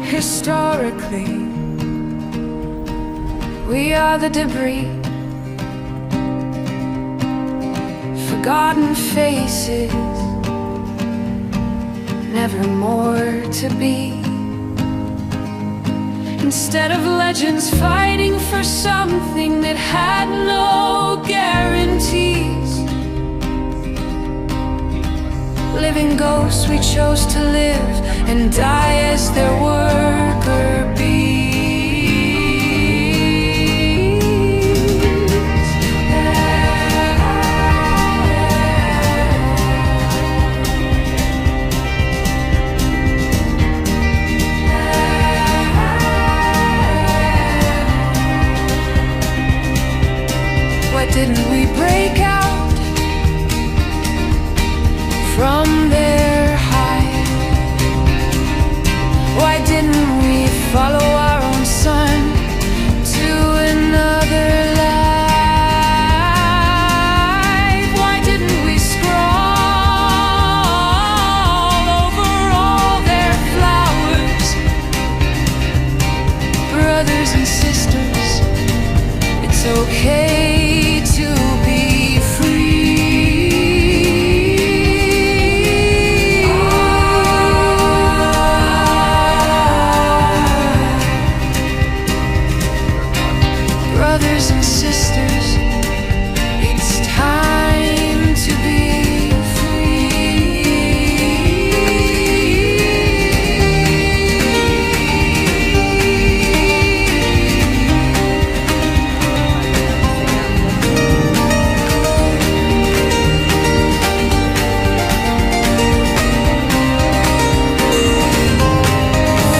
Historically, we are the debris, forgotten faces, never more to be. Instead of legends fighting for something that had no guarantees, living ghosts we chose to live and die as their worker bees. Why didn't we break out from their hide? Why didn't we follow our own sun to another life? Why didn't we scroll over all their flowers? Brothers and sisters, it's okay to be brothers and sisters, it's time to be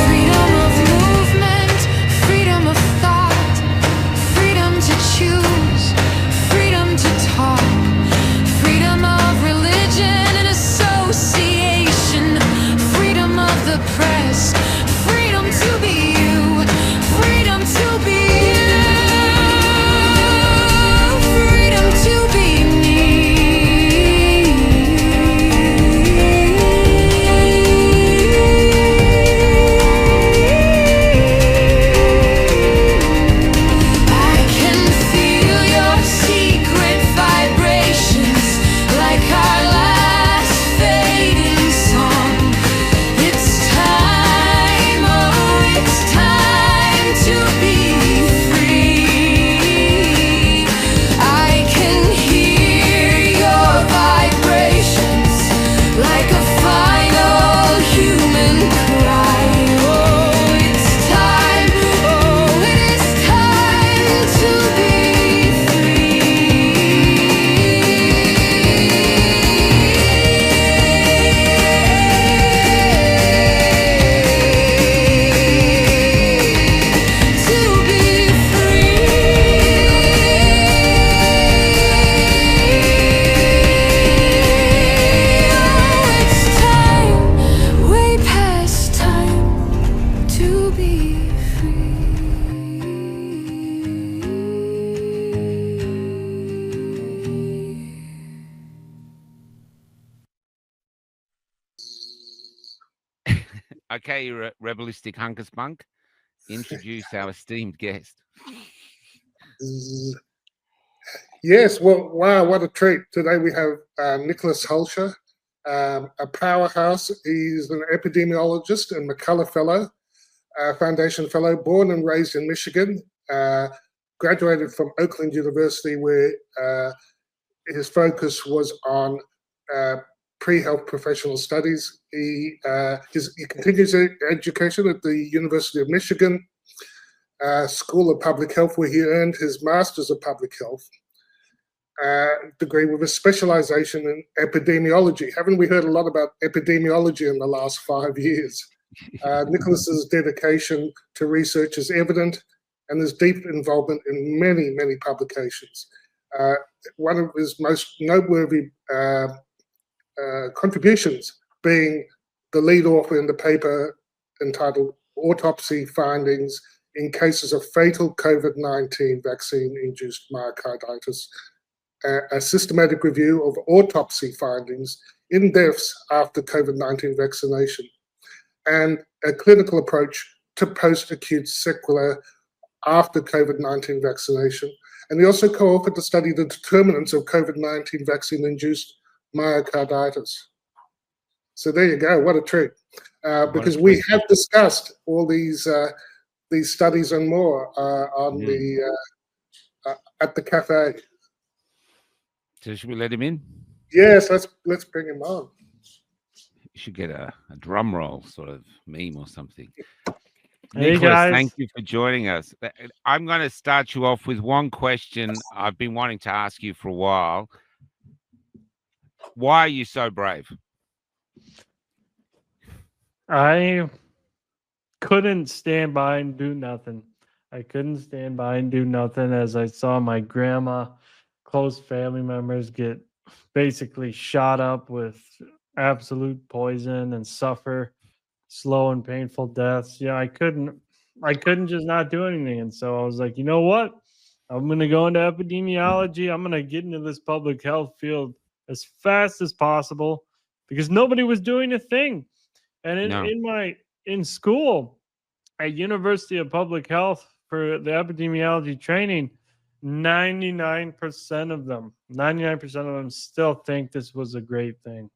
freedom of movement, freedom of thought, freedom to choose, freedom to talk, freedom of religion and association, freedom of the press, freedom to be you, freedom to be you, freedom to be me. I can feel your secret vibrations like our last fading song. It's time, oh, it's time to be free. I can hear your vibrations like a final human cry. Oh, it's time, oh, it is time to be way past time to be free. Okay, Rebelistic Hunker Spunk, introduce our esteemed guest. Yes, well, wow, what a treat. Today we have Nicolas Hulscher, a powerhouse. He's an epidemiologist and McCullough Fellow, Foundation Fellow, born and raised in Michigan, graduated from Oakland University where his focus was on pre-health professional studies. He continues education at the University of Michigan, School of Public Health, where he earned his Master's of Public Health degree with a specialization in epidemiology. Haven't we heard a lot about epidemiology in the last 5 years? Nicolas's dedication to research is evident, and his deep involvement in many, many publications. One of his most noteworthy contributions being the lead author in the paper entitled Autopsy Findings in Cases of Fatal COVID-19 Vaccine-Induced Myocarditis. a systematic review of autopsy findings in deaths after COVID-19 vaccination, and a clinical approach to post-acute sequelae after COVID-19 vaccination. And he also co-authored to study the determinants of COVID-19 vaccine-induced myocarditis. So there you go. What a treat! Because we have discussed all these studies and more on at the cafe. So should we let him in? Yes, let's bring him on. You should get a drum roll sort of meme or something. Hey Nicolas, guys. thank you for joining us. I'm going to start you off with one question I've been wanting to ask you for a while. Why are you so brave? I couldn't stand by and do nothing. I couldn't stand by and do nothing as I saw my grandma, close family members get basically shot up with absolute poison and suffer slow and painful deaths. Yeah, I couldn't just not do anything. And so I was like, you know what? I'm going to go into epidemiology. I'm going to get into this public health field as fast as possible because nobody was doing a thing. And in school at University of Public Health for the epidemiology training, 99% of them still think this was a great thing.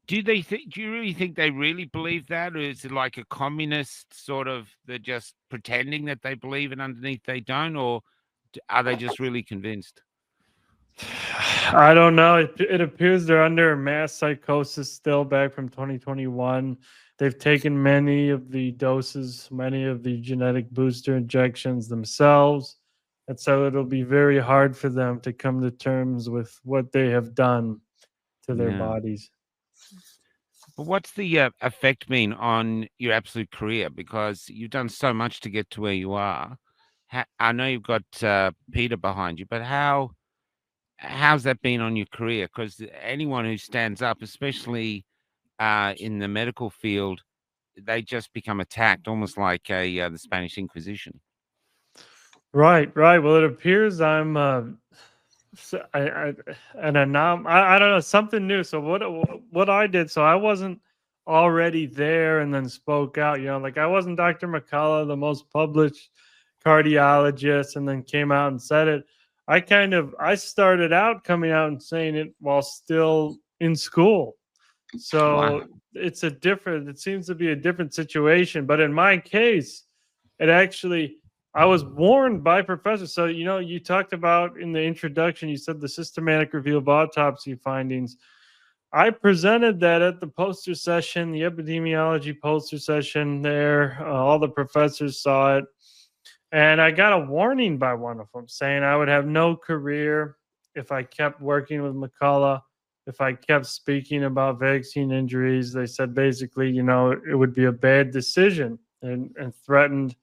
Do you really think they really believe that, or is it like a communist sort of, they're just pretending that they believe and underneath they don't, or are they just really convinced? I don't know. It appears they're under mass psychosis still back from 2021. They've taken many of the doses, many of the genetic booster injections themselves. And so it'll be very hard for them to come to terms with what they have done to their bodies. But what's the effect been on your absolute career? Because you've done so much to get to where you are. I know you've got Peter behind you, but how's that been on your career? Because anyone who stands up, especially in the medical field, they just become attacked, almost like the Spanish Inquisition. Right. Well, it appears I'm an anomaly. I don't know, something new. So what I did, so I wasn't already there and then spoke out. Like I wasn't Dr. McCullough, the most published cardiologist, and then came out and said it. I started out coming out and saying it while still in school. So it seems to be a different situation. But in my case, I was warned by professors. So, you talked about in the introduction, you said the systematic review of autopsy findings. I presented that at the poster session, the epidemiology poster session there. All the professors saw it. And I got a warning by one of them saying I would have no career if I kept working with McCullough, if I kept speaking about vaccine injuries. They said basically, it would be a bad decision and threatened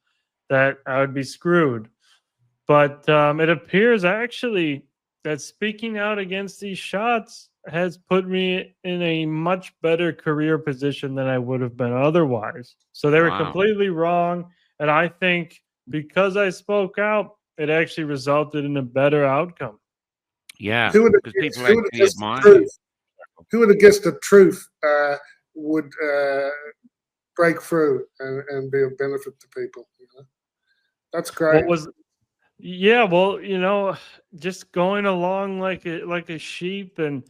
that I would be screwed. But it appears actually that speaking out against these shots has put me in a much better career position than I would have been otherwise. So they were completely wrong. And I think because I spoke out, it actually resulted in a better outcome. Yeah, Who would have guessed the truth would break through and be of benefit to people? That's great. Just going along like a sheep, and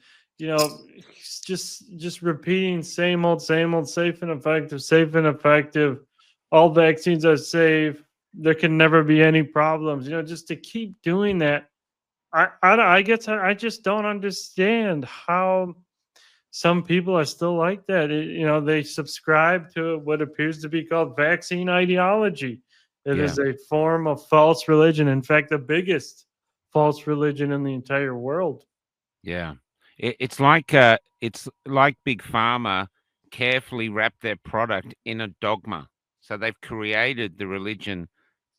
just repeating same old, safe and effective. All vaccines are safe. There can never be any problems. Just to keep doing that. I just don't understand how some people are still like that. They subscribe to what appears to be called vaccine ideology. It is a form of false religion. In fact, the biggest false religion in the entire world. Yeah, it's like Big Pharma carefully wrap their product in a dogma. So they've created the religion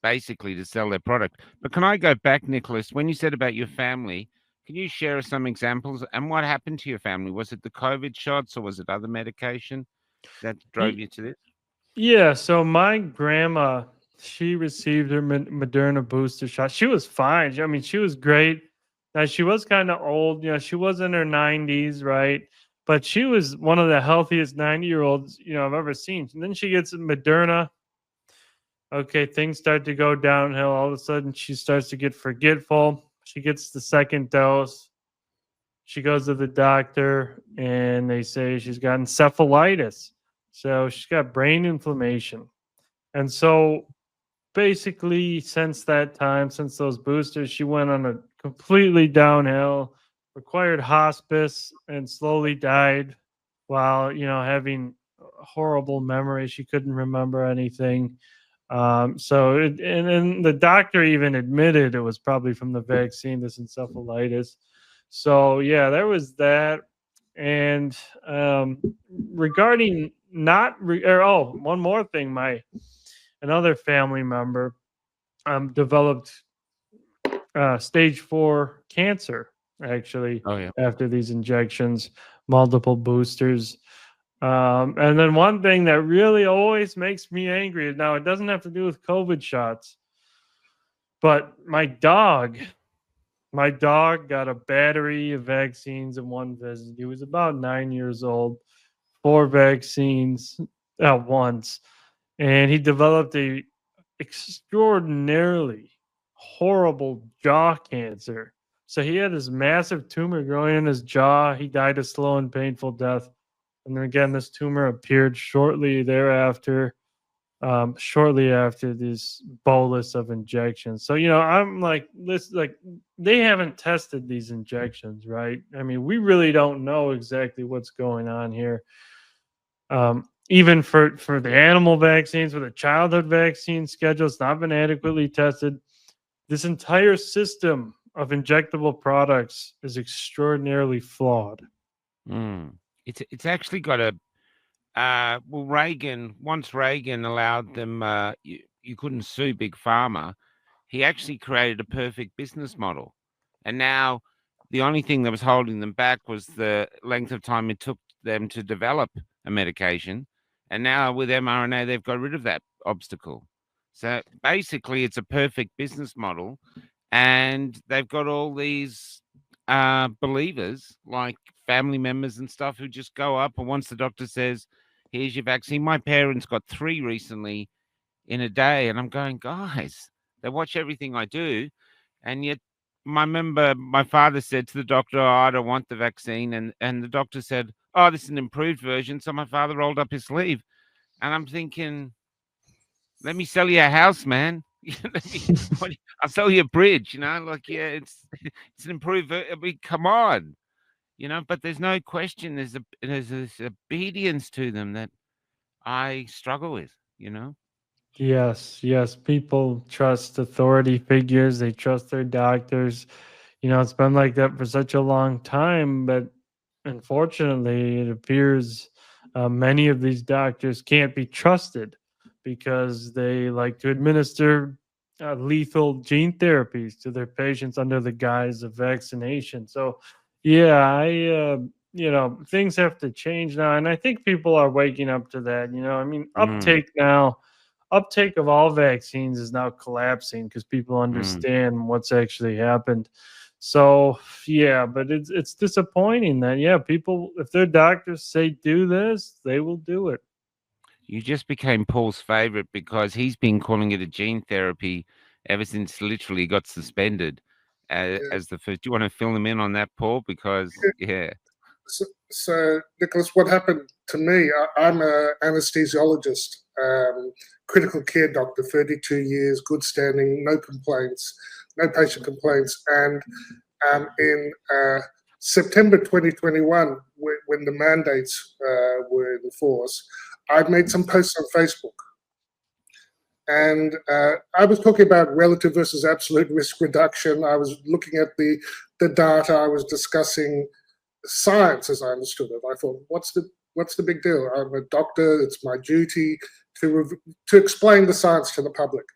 basically to sell their product. But can I go back, Nicolas? When you said about your family, can you share some examples? And what happened to your family? Was it the COVID shots or was it other medication that drove you to this? Yeah, so my grandma, she received her Moderna booster shot. She was fine. I mean, she was great. Now she was kind of old. She was in her 90s, right? But she was one of the healthiest 90-year-olds I've ever seen. And then she gets Moderna. Okay, things start to go downhill. All of a sudden, she starts to get forgetful. She gets the second dose. She goes to the doctor, and they say she's got encephalitis. So she's got brain inflammation. And so basically, since that time, since those boosters, she went on a completely downhill, required hospice, and slowly died while, having horrible memory. She couldn't remember anything. And the doctor even admitted it was probably from the vaccine, this encephalitis. So yeah, there was that. And regarding one more thing, another family member developed stage 4 cancer actually Oh yeah. after these injections, multiple boosters. And then one thing that really always makes me angry, now it doesn't have to do with COVID shots, but my dog got a battery of vaccines in one visit. He was about 9 years old, 4 vaccines at once, and he developed a extraordinarily horrible jaw cancer. So he had this massive tumor growing in his jaw. He died a slow and painful death. And then again, this tumor appeared shortly thereafter, shortly after this bolus of injections. So, I'm like, they haven't tested these injections, right? I mean, we really don't know exactly what's going on here. Even for the animal vaccines, for the childhood vaccine schedule, it's not been adequately tested. This entire system of injectable products is extraordinarily flawed. Mm. It's actually got a once Reagan allowed them, you couldn't sue big pharma. He actually created a perfect business model, and now the only thing that was holding them back was the length of time it took them to develop a medication. And now with mRNA, they've got rid of that obstacle. So basically, it's a perfect business model, and they've got all these believers, like family members and stuff, who just go up, and once the doctor says, "Here's your vaccine," my parents got 3 recently in a day, and I'm going, guys, they watch everything I do, and yet my father said to the doctor, "Oh, I don't want the vaccine," and the doctor said, "Oh, this is an improved version." So my father rolled up his sleeve, and I'm thinking, let me sell you a house, man. I'll sell you a bridge, like, yeah, it's an improved. I mean, come on, but there's no question. There's this obedience to them that I struggle with. Yes. People trust authority figures. They trust their doctors. It's been like that for such a long time, but unfortunately, it appears many of these doctors can't be trusted because they like to administer lethal gene therapies to their patients under the guise of vaccination. So, yeah, things have to change now, and I think people are waking up to that. I mean, Mm, uptake of all vaccines is now collapsing because people mm. understand what's actually happened. So yeah, but it's disappointing that people, if their doctors say do this, they will do it. You just became Paul's favorite because he's been calling it a gene therapy ever since literally got suspended Yeah. as the first. Do you want to fill him in on that, Paul? Because yeah. So, Nicholas, what happened to me? I'm an anesthesiologist, critical care doctor, 32 years, good standing, no complaints, no patient complaints. And in September 2021, when the mandates were in force, I made some posts on Facebook. And I was talking about relative versus absolute risk reduction. I was looking at the data. I was discussing science as I understood it. I thought, what's the big deal? I'm a doctor. It's my duty to explain the science to the public.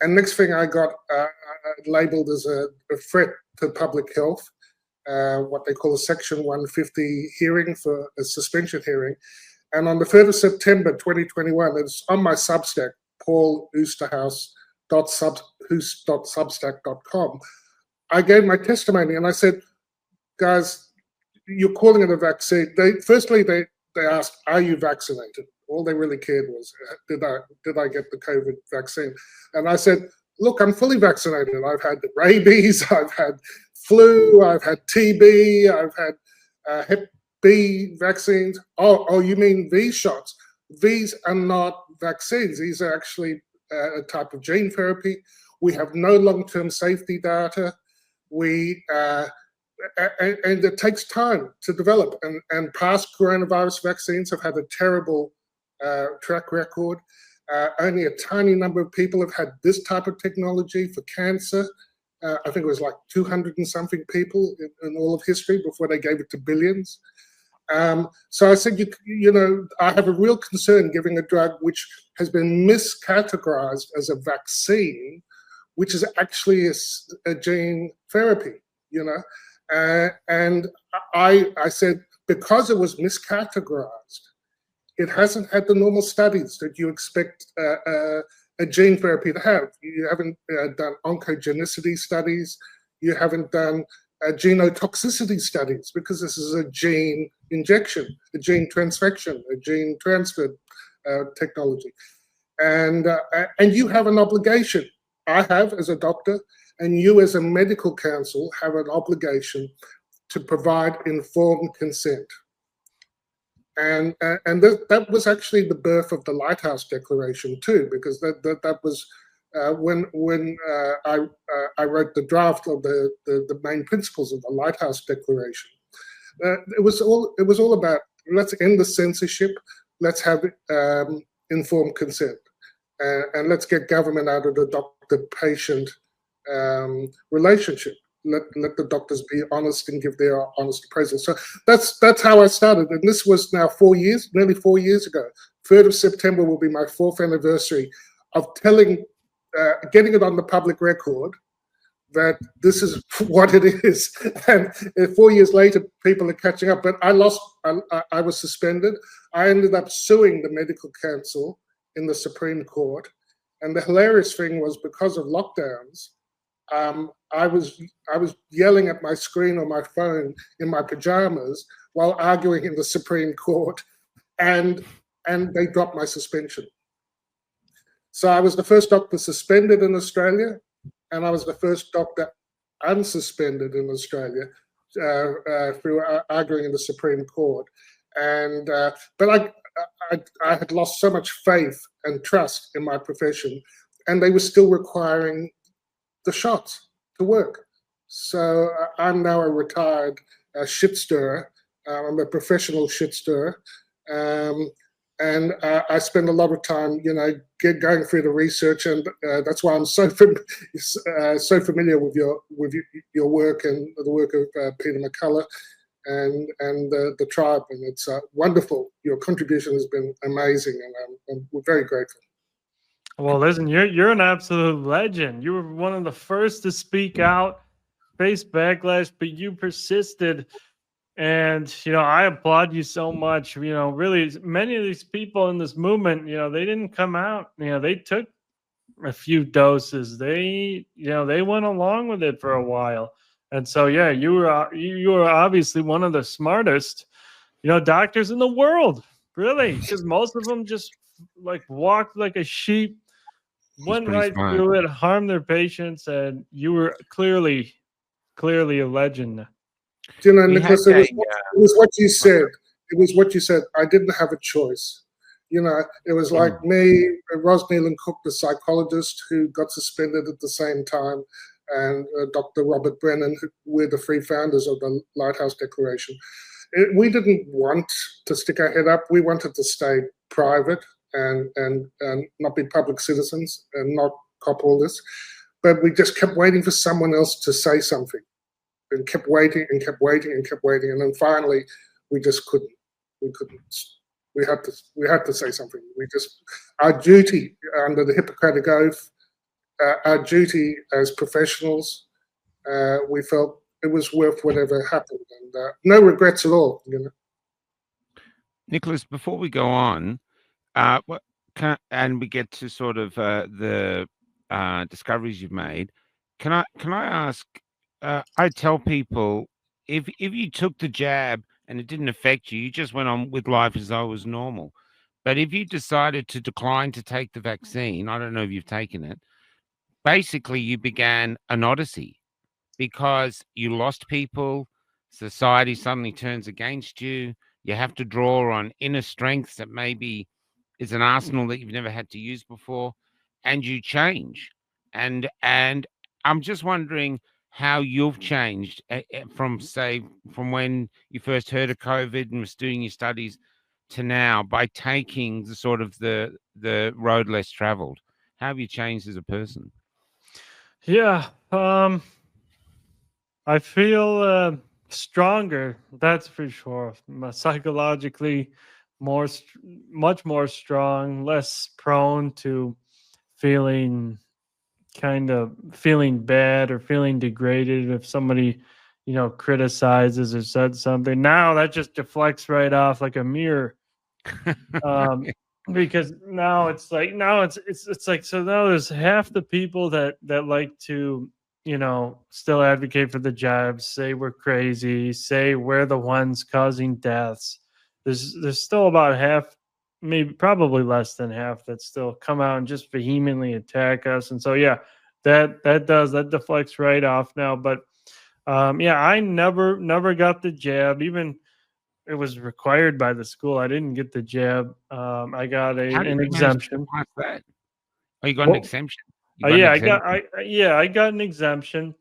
And next thing, I got labeled as a threat to public health, what they call a Section 150 hearing, for a suspension hearing. And on the 3rd of September 2021, it's on my Substack, paul.osterhuis.substack.com, I gave my testimony and I said, guys, you're calling it a vaccine. Firstly, they asked, are you vaccinated? All they really cared was, did I get the COVID vaccine? And I said, look, I'm fully vaccinated. I've had rabies, I've had flu, I've had TB, I've had Hep B vaccines. Oh, you mean V shots? These are not vaccines. These are actually a type of gene therapy. We have no long-term safety data. And it takes time to develop. And past coronavirus vaccines have had a terrible track record. Only a tiny number of people have had this type of technology for cancer. I think it was like 200 and something people in all of history before they gave it to billions. So I said, you know, I have a real concern giving a drug which has been miscategorized as a vaccine, which is actually a gene therapy, you know. And I said, because it was miscategorized, it hasn't had the normal studies that you expect a gene therapy to have. You haven't done oncogenicity studies. You haven't done genotoxicity studies, because this is a gene injection, a gene transfection, a gene transfer technology. And you have an obligation. I have as a doctor, and you as a medical counsel have an obligation to provide informed consent. And that was actually the birth of the Lighthouse Declaration too, because that was when I wrote the draft of the main principles of the Lighthouse Declaration. It was all about, let's end the censorship, let's have informed consent, and let's get government out of the doctor-patient relationship. Let the doctors be honest and give their honest appraisal. So that's how I started. And this was now nearly 4 years ago. 3rd of September will be my 4th anniversary of getting it on the public record that this is what it is. And 4 years later, people are catching up. But I was suspended. I ended up suing the medical council in the Supreme Court. And the hilarious thing was, because of lockdowns, I was yelling at my screen on my phone in my pajamas while arguing in the Supreme Court, and they dropped my suspension. So I was the first doctor suspended in Australia, and I was the first doctor unsuspended in Australia through arguing in the Supreme Court. And but I had lost so much faith and trust in my profession, and they were still requiring the shots to work. So I'm now a retired shit stirrer. I'm a professional shit stirrer. And I spend a lot of time, you know, going through the research, and that's why I'm so familiar with your work and the work of Peter McCullough and the tribe. And it's wonderful. Your contribution has been amazing, and we're very grateful. Well, listen, you're an absolute legend. You were one of the first to speak out, face backlash, but you persisted. And, you know, I applaud you so much. You know, really, many of these people in this movement, you know, they didn't come out. You know, they took a few doses. They went along with it for a while. And so, yeah, you were obviously one of the smartest, you know, doctors in the world, really, because most of them just like walked like a sheep, went right through it, harmed their patients, and you were clearly a legend. You know, Nicolas, it was what you said. It was what you said. I didn't have a choice. You know, it was like me, Rosneil Cook, the psychologist, who got suspended at the same time, and Dr. Robert Brennan, we're the three founders of the Lighthouse Declaration. We didn't want to stick our head up. We wanted to stay private and not be public citizens and not cop all this. But we just kept waiting for someone else to say something, and kept waiting and kept waiting and kept waiting. And then finally, we just couldn't. We couldn't. We had to say something. Our duty under the Hippocratic Oath, our duty as professionals, we felt it was worth whatever happened, and no regrets at all. You know. Nicolas, before we go on, and we get to sort of the discoveries you've made. Can I ask? I tell people if you took the jab and it didn't affect you, you just went on with life as though it was normal. But if you decided to decline to take the vaccine, I don't know if you've taken it. Basically, you began an odyssey because you lost people. Society suddenly turns against you. You have to draw on inner strengths that maybe is an arsenal that you've never had to use before, and you change. And I'm just wondering how you've changed from, say, from when you first heard of COVID and was doing your studies to now by taking the sort of the road less traveled. How have you changed as a person? Yeah, I feel stronger. That's for sure. Psychologically, much more strong, less prone to feeling feeling bad or feeling degraded if somebody, criticizes or said something. Now that just deflects right off like a mirror. Um, because now it's like, so now there's half the people that like to, still advocate for the jabs, say we're crazy, say we're the ones causing deaths. There's still about half, maybe probably less than half, that still come out and just vehemently attack us. And so yeah, that deflects right off now. But yeah, I never got the jab. Even it was required by the school. I didn't get the jab. I got How did an you manage to exemption. pass that? Oh, you got an Well, exemption. You got an exemption. I got an exemption,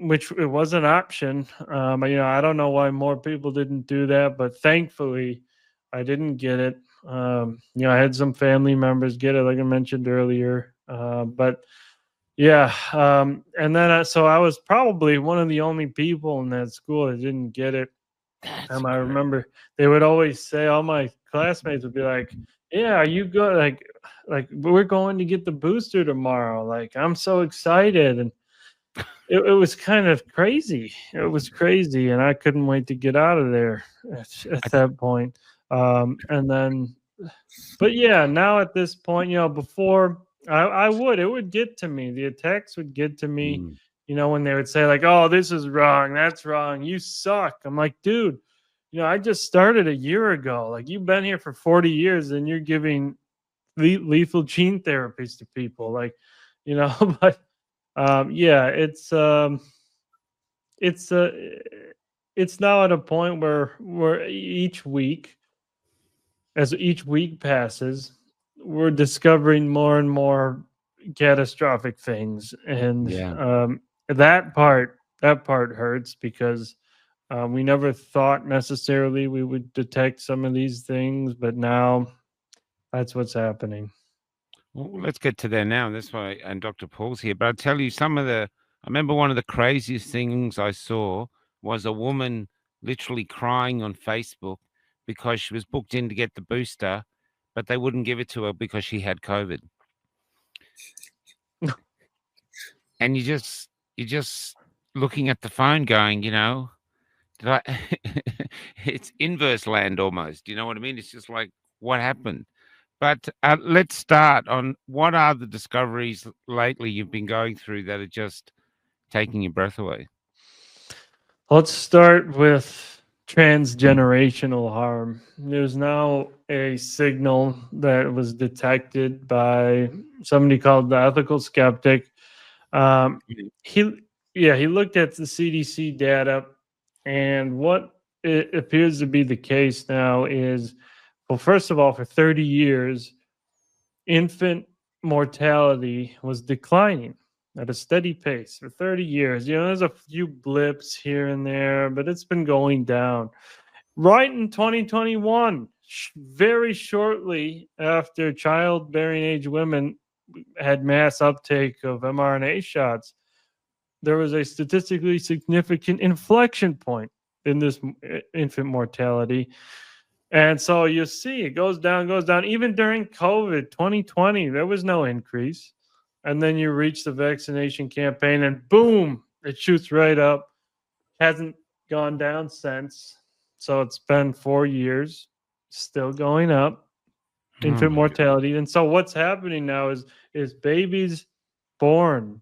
which it was an option. I don't know why more people didn't do that, but thankfully, I didn't get it. I had some family members get it, like I mentioned earlier. But yeah, and then so I was probably one of the only people in that school that didn't get it. That's I great. remember they would always say, all my classmates would be like, "Yeah, are you good? Like we're going to get the booster tomorrow. Like I'm so excited." And it was kind of crazy. It was crazy, and I couldn't wait to get out of there at that point. And then, but yeah, now at this point, before it would get to me. The attacks would get to me. Mm. When they would say like, "Oh, this is wrong. That's wrong. You suck." I'm like, dude, I just started a year ago. Like, you've been here for 40 years and you're giving lethal gene therapies to people. Like, but yeah, it's uh, it's now at a point where as each week passes, we're discovering more and more catastrophic things, and Yeah. that part hurts because we never thought necessarily we would detect some of these things, but now that's what's happening. Well, let's get to there now. That's why, and Dr. Paul's here. But I'll tell you I remember one of the craziest things I saw was a woman literally crying on Facebook because she was booked in to get the booster, but they wouldn't give it to her because she had COVID. And you're just looking at the phone going, did I, it's inverse land almost. You know what I mean? It's just like, what happened? But let's start on what are the discoveries lately you've been going through that are just taking your breath away? Let's start with transgenerational harm. There's now a signal that was detected by somebody called the ethical skeptic. He looked at the CDC data, and what it appears to be the case now is, well, first of all, for 30 years, infant mortality was declining at a steady pace for 30 years. There's a few blips here and there, but it's been going down. Right in 2021, very shortly after childbearing age women had mass uptake of mRNA shots, there was a statistically significant inflection point in this infant mortality. And so you see it goes down, goes down. Even during COVID 2020, there was no increase. And then you reach the vaccination campaign and boom, it shoots right up. Hasn't gone down since. So it's been 4 years, still going up. infant my mortality. And so what's happening now is babies born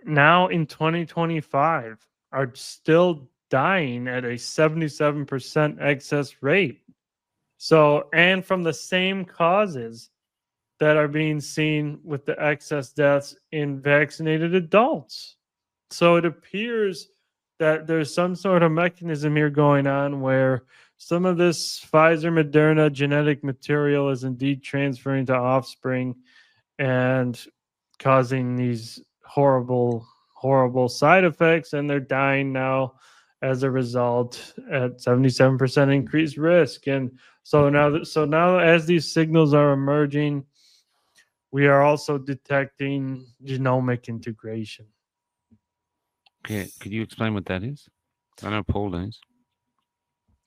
now in 2025 are still dying at a 77% excess rate. So, and from the same causes that are being seen with the excess deaths in vaccinated adults. So it appears that there's some sort of mechanism here going on where some of this Pfizer Moderna genetic material is indeed transferring to offspring and causing these horrible side effects, and they're dying now as a result at 77% increased risk. And so now as these signals are emerging, we are also detecting genomic integration. Okay, could you explain what that is? I know Paul knows.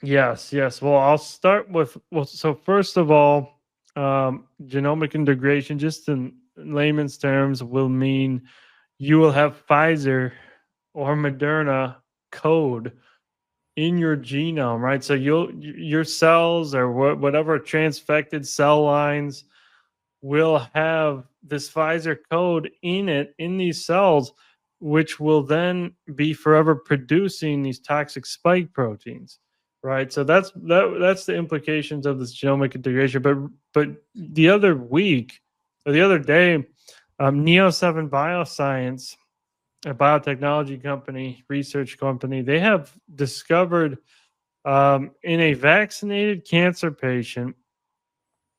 Yes. Well, I'll start with so first of all, genomic integration, just in layman's terms, will mean you will have Pfizer or Moderna code in your genome, right? So your cells or whatever transfected cell lines will have this Pfizer code in these cells, which will then be forever producing these toxic spike proteins, right? So that's the implications of this genomic integration. But the other week or the other day, Neo7 Bioscience, a biotechnology company, research company, they have discovered in a vaccinated cancer patient,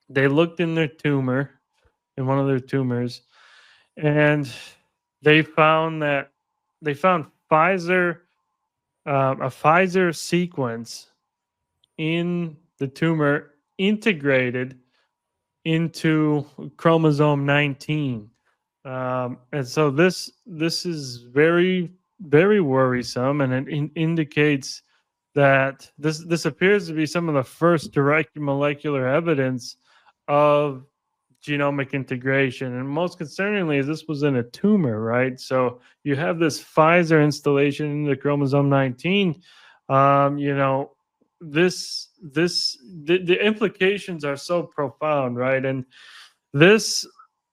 they looked in their tumor, in one of their tumors, and they found Pfizer, a Pfizer sequence in the tumor integrated into chromosome 19. And so this is very, very worrisome, and it indicates that this appears to be some of the first direct molecular evidence of genomic integration. And most concerningly, is this was in a tumor, right? So you have this Pfizer installation in the chromosome 19. The implications are so profound, right? And this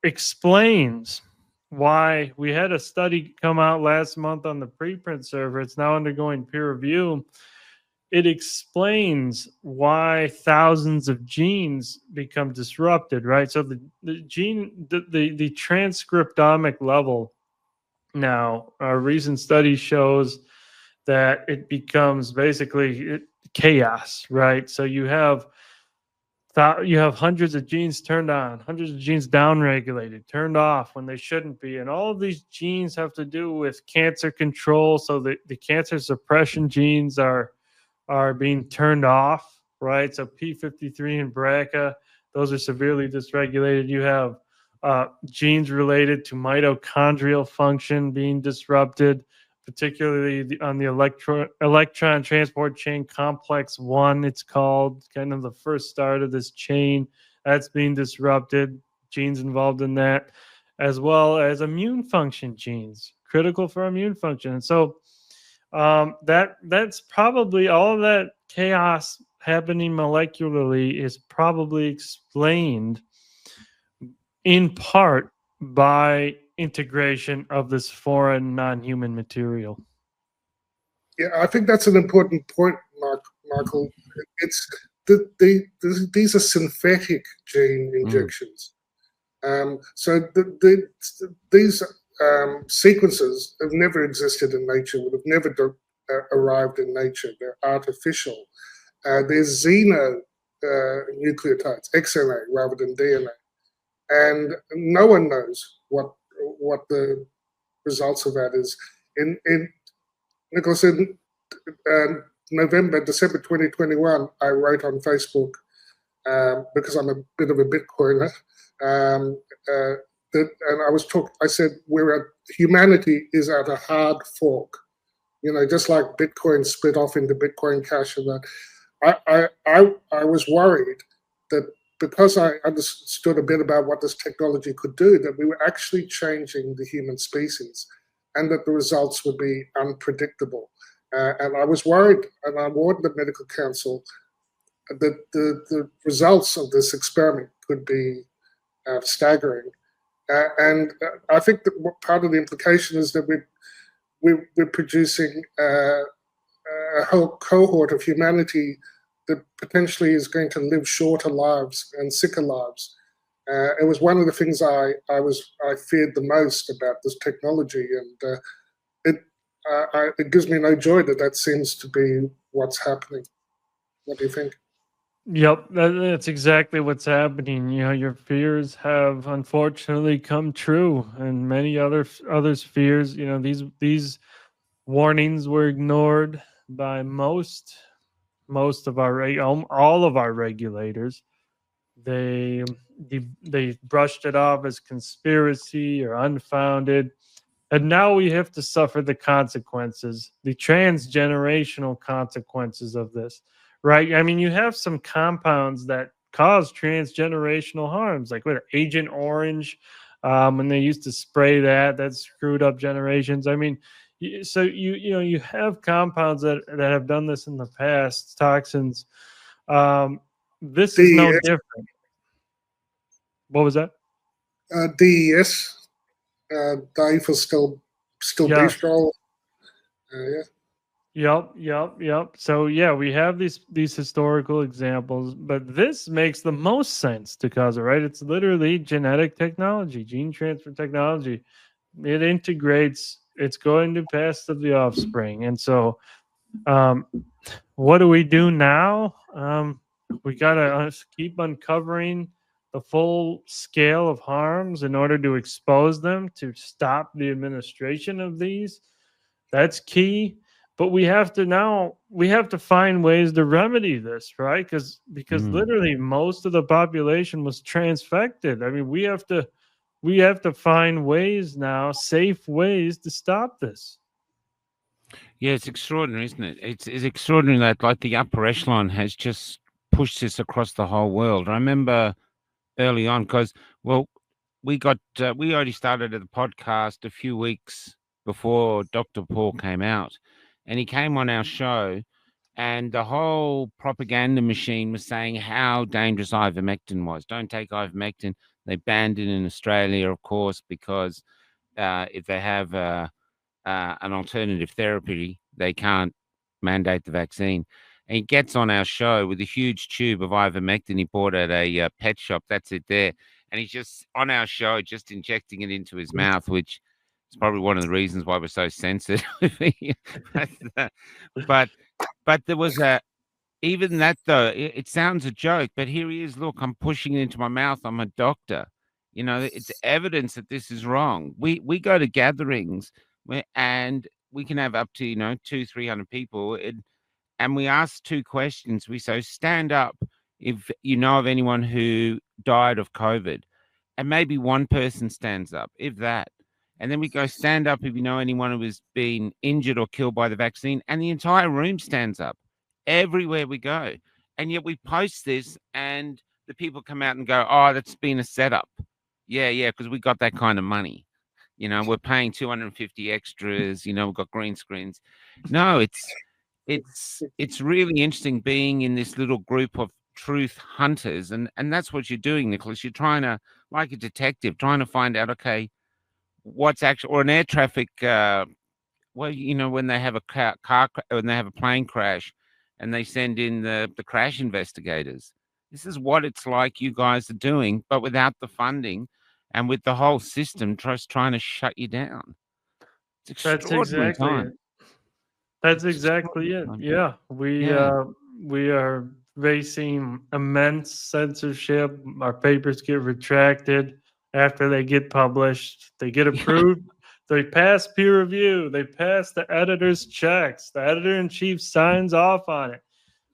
explains why we had a study come out last month on the preprint server. It's now undergoing peer review. It explains why thousands of genes become disrupted, right? So the transcriptomic level now, our recent study shows that it becomes basically chaos, right? So you have hundreds of genes turned on, hundreds of genes downregulated, turned off when they shouldn't be. And all of these genes have to do with cancer control. So the cancer suppression genes are being turned off, right? So P53 and BRCA, those are severely dysregulated. You have genes related to mitochondrial function being disrupted, particularly on the electron transport chain complex 1, it's called, kind of the first start of this chain. That's being disrupted, genes involved in that, as well as immune function genes, critical for immune function. And so that's probably all of that chaos happening molecularly is probably explained in part by integration of this foreign non-human material. Yeah, I think that's an important point, Michael. It's these are synthetic gene injections. These sequences have never existed in nature, would have never arrived in nature. They're artificial. They're xenonucleotides, XNA rather than DNA. And no one knows what the results of that is. In Nicolas, in December 2021, I wrote on Facebook, because I'm a bit of a Bitcoiner, and I said, humanity is at a hard fork. Just like Bitcoin split off into Bitcoin Cash and that. I was worried that because I understood a bit about what this technology could do, that we were actually changing the human species and that the results would be unpredictable. And I was worried, and I warned the medical council the results of this experiment could be staggering. And I think that part of the implication is that we're producing a whole cohort of humanity that potentially is going to live shorter lives and sicker lives. It was one of the things I feared the most about this technology, and it gives me no joy that seems to be what's happening. What do you think? Yep, that's exactly what's happening. You know, your fears have unfortunately come true, and many others' fears. You know, these warnings were ignored by most of our all of our regulators. They they brushed it off as conspiracy or unfounded, and now we have to suffer the consequences, the transgenerational consequences of this. Right? I mean, you have some compounds that cause transgenerational harms, like what Agent Orange, when they used to spray that screwed up generations. I mean, so you have compounds that have done this in the past, toxins. This is no DES, different. What was that? DES, still Yes. beef roll. Yeah. Yep. So yeah, we have these historical examples, but this makes the most sense to cause it, right? It's literally genetic technology, gene transfer technology. It integrates, it's going to pass to the offspring. And so um, what do we do now? We gotta keep uncovering the full scale of harms in order to expose them, to stop the administration of these. That's key. But we have to find ways to remedy this, right? Because Mm. literally most of the population was transfected. I mean, we have to find ways now, safe ways to stop this. Yeah, it's extraordinary, isn't it? It's extraordinary that like the upper echelon has just pushed this across the whole world. I remember early on because well, we already started the podcast a few weeks before Dr. Paul came out, and he came on our show, and the whole propaganda machine was saying how dangerous ivermectin was. Don't take ivermectin. They banned it in Australia, of course, because if they have an alternative therapy, they can't mandate the vaccine. And he gets on our show with a huge tube of ivermectin he bought at a pet shop. That's it there. And he's just on our show, just injecting it into his mouth, which is probably one of the reasons why we're so sensitive. but there was even that though, it sounds a joke, but here he is. Look, I'm pushing it into my mouth. I'm a doctor. You know, it's evidence that this is wrong. We go to gatherings and we can have up to 200-300 people, and we ask two questions. We say, stand up if you know of anyone who died of COVID, and maybe one person stands up, if that. And then we go, stand up if you know anyone who has been injured or killed by the vaccine, and the entire room stands up everywhere we go. And yet we post this, and the people come out and go, oh, that's been a setup. Yeah, because we got that kind of money. We're paying 250 extras, we've got green screens. No, it's really interesting being in this little group of truth hunters, and that's what you're doing, Nicholas. You're trying to, like a detective, trying to find out, okay, what's actually, or an air traffic when they have a when they have a plane crash and they send in the crash investigators. This is what it's like you guys are doing, but without the funding and with the whole system just trying to shut you down. It's That's extraordinary exactly it. time. That's It's exactly it. extraordinary time. Yeah, Yeah. we are facing immense censorship. Our papers get retracted after they get published. They get approved. They pass peer review. They pass the editor's checks. The editor in chief signs off on it,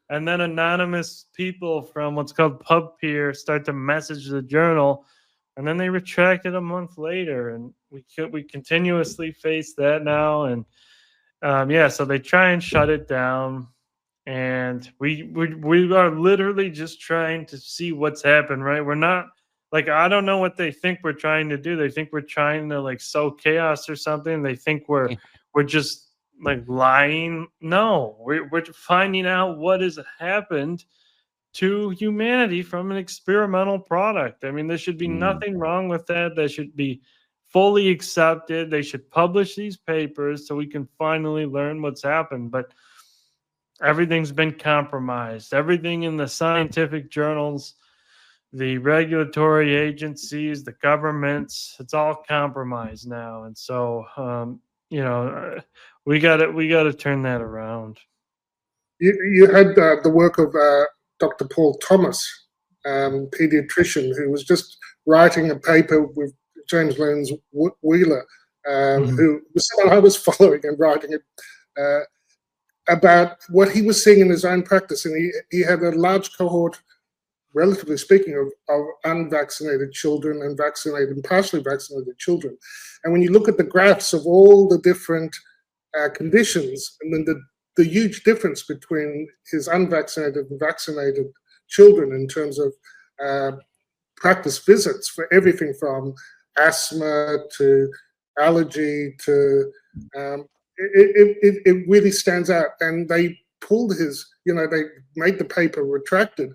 and then anonymous people from what's called pub peer start to message the journal, and then they retract it a month later, and we continuously face that now. And so they try and shut it down, and we are literally just trying to see what's happened. Right? We're not like, I don't know what they think we're trying to do. They think we're trying to like sow chaos or something. They think we're just like lying. No, we're finding out what has happened to humanity from an experimental product. I mean, there should be nothing wrong with that. They should be fully accepted. They should publish these papers so we can finally learn what's happened. But everything's been compromised. Everything in the scientific journals, the regulatory agencies, the governments, it's all compromised now. And so, we got to turn that around. You had the work of Dr. Paul Thomas, pediatrician, who was just writing a paper with James Lenz Wheeler, who was someone I was following and writing it about what he was seeing in his own practice. And he had a large cohort, relatively speaking, of unvaccinated children and vaccinated and partially vaccinated children. And when you look at the graphs of all the different conditions, and then the huge difference between his unvaccinated and vaccinated children in terms of practice visits for everything from asthma to allergy to it really stands out. And they pulled they made the paper retracted.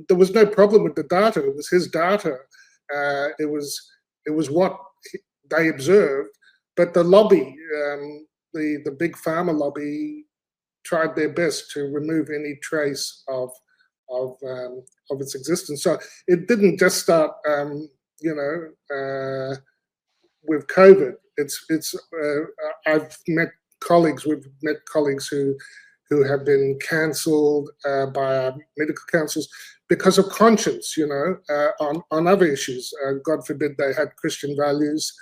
There was no problem with the data. It was his data. It was what they observed. But the lobby, the big pharma lobby, tried their best to remove any trace of its existence. So it didn't just start, with COVID. We've met colleagues who have been cancelled by our medical councils because of conscience, on other issues. God forbid they had Christian values,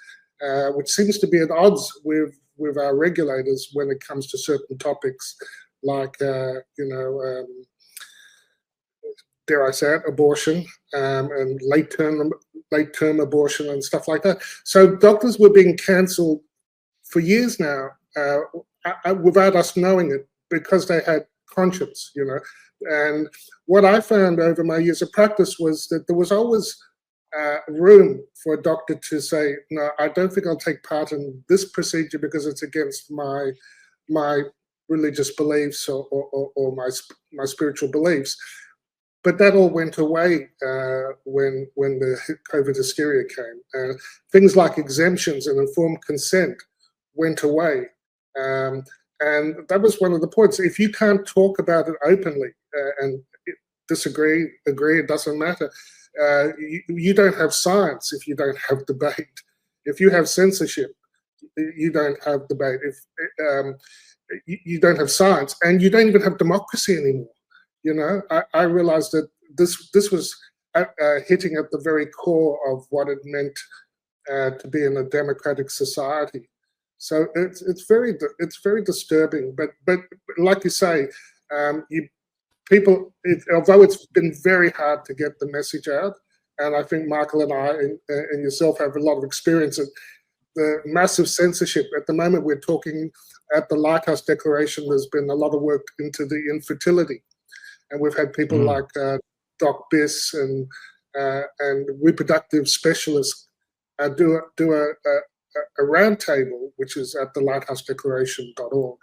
which seems to be at odds with our regulators when it comes to certain topics like, dare I say it, abortion and late-term abortion and stuff like that. So doctors were being cancelled for years now without us knowing it because they had conscience, And what I found over my years of practice was that there was always room for a doctor to say, no, I don't think I'll take part in this procedure because it's against my religious beliefs or my spiritual beliefs. But that all went away when the COVID hysteria came. Things like exemptions and informed consent went away. And that was one of the points. If you can't talk about it openly and disagree, agree, it doesn't matter. You don't have science if you don't have debate. If you have censorship, you don't have debate. If you don't have science, and you don't even have democracy anymore. I realized that this was hitting at the very core of what it meant to be in a democratic society. So it's very disturbing. But like you say, although it's been very hard to get the message out, and I think Michael and I and yourself have a lot of experience in the massive censorship. At the moment, we're talking at the Lighthouse Declaration, there's been a lot of work into the infertility. And we've had people like Doc Biss and reproductive specialists do a roundtable, which is at the lighthousedeclaration.org.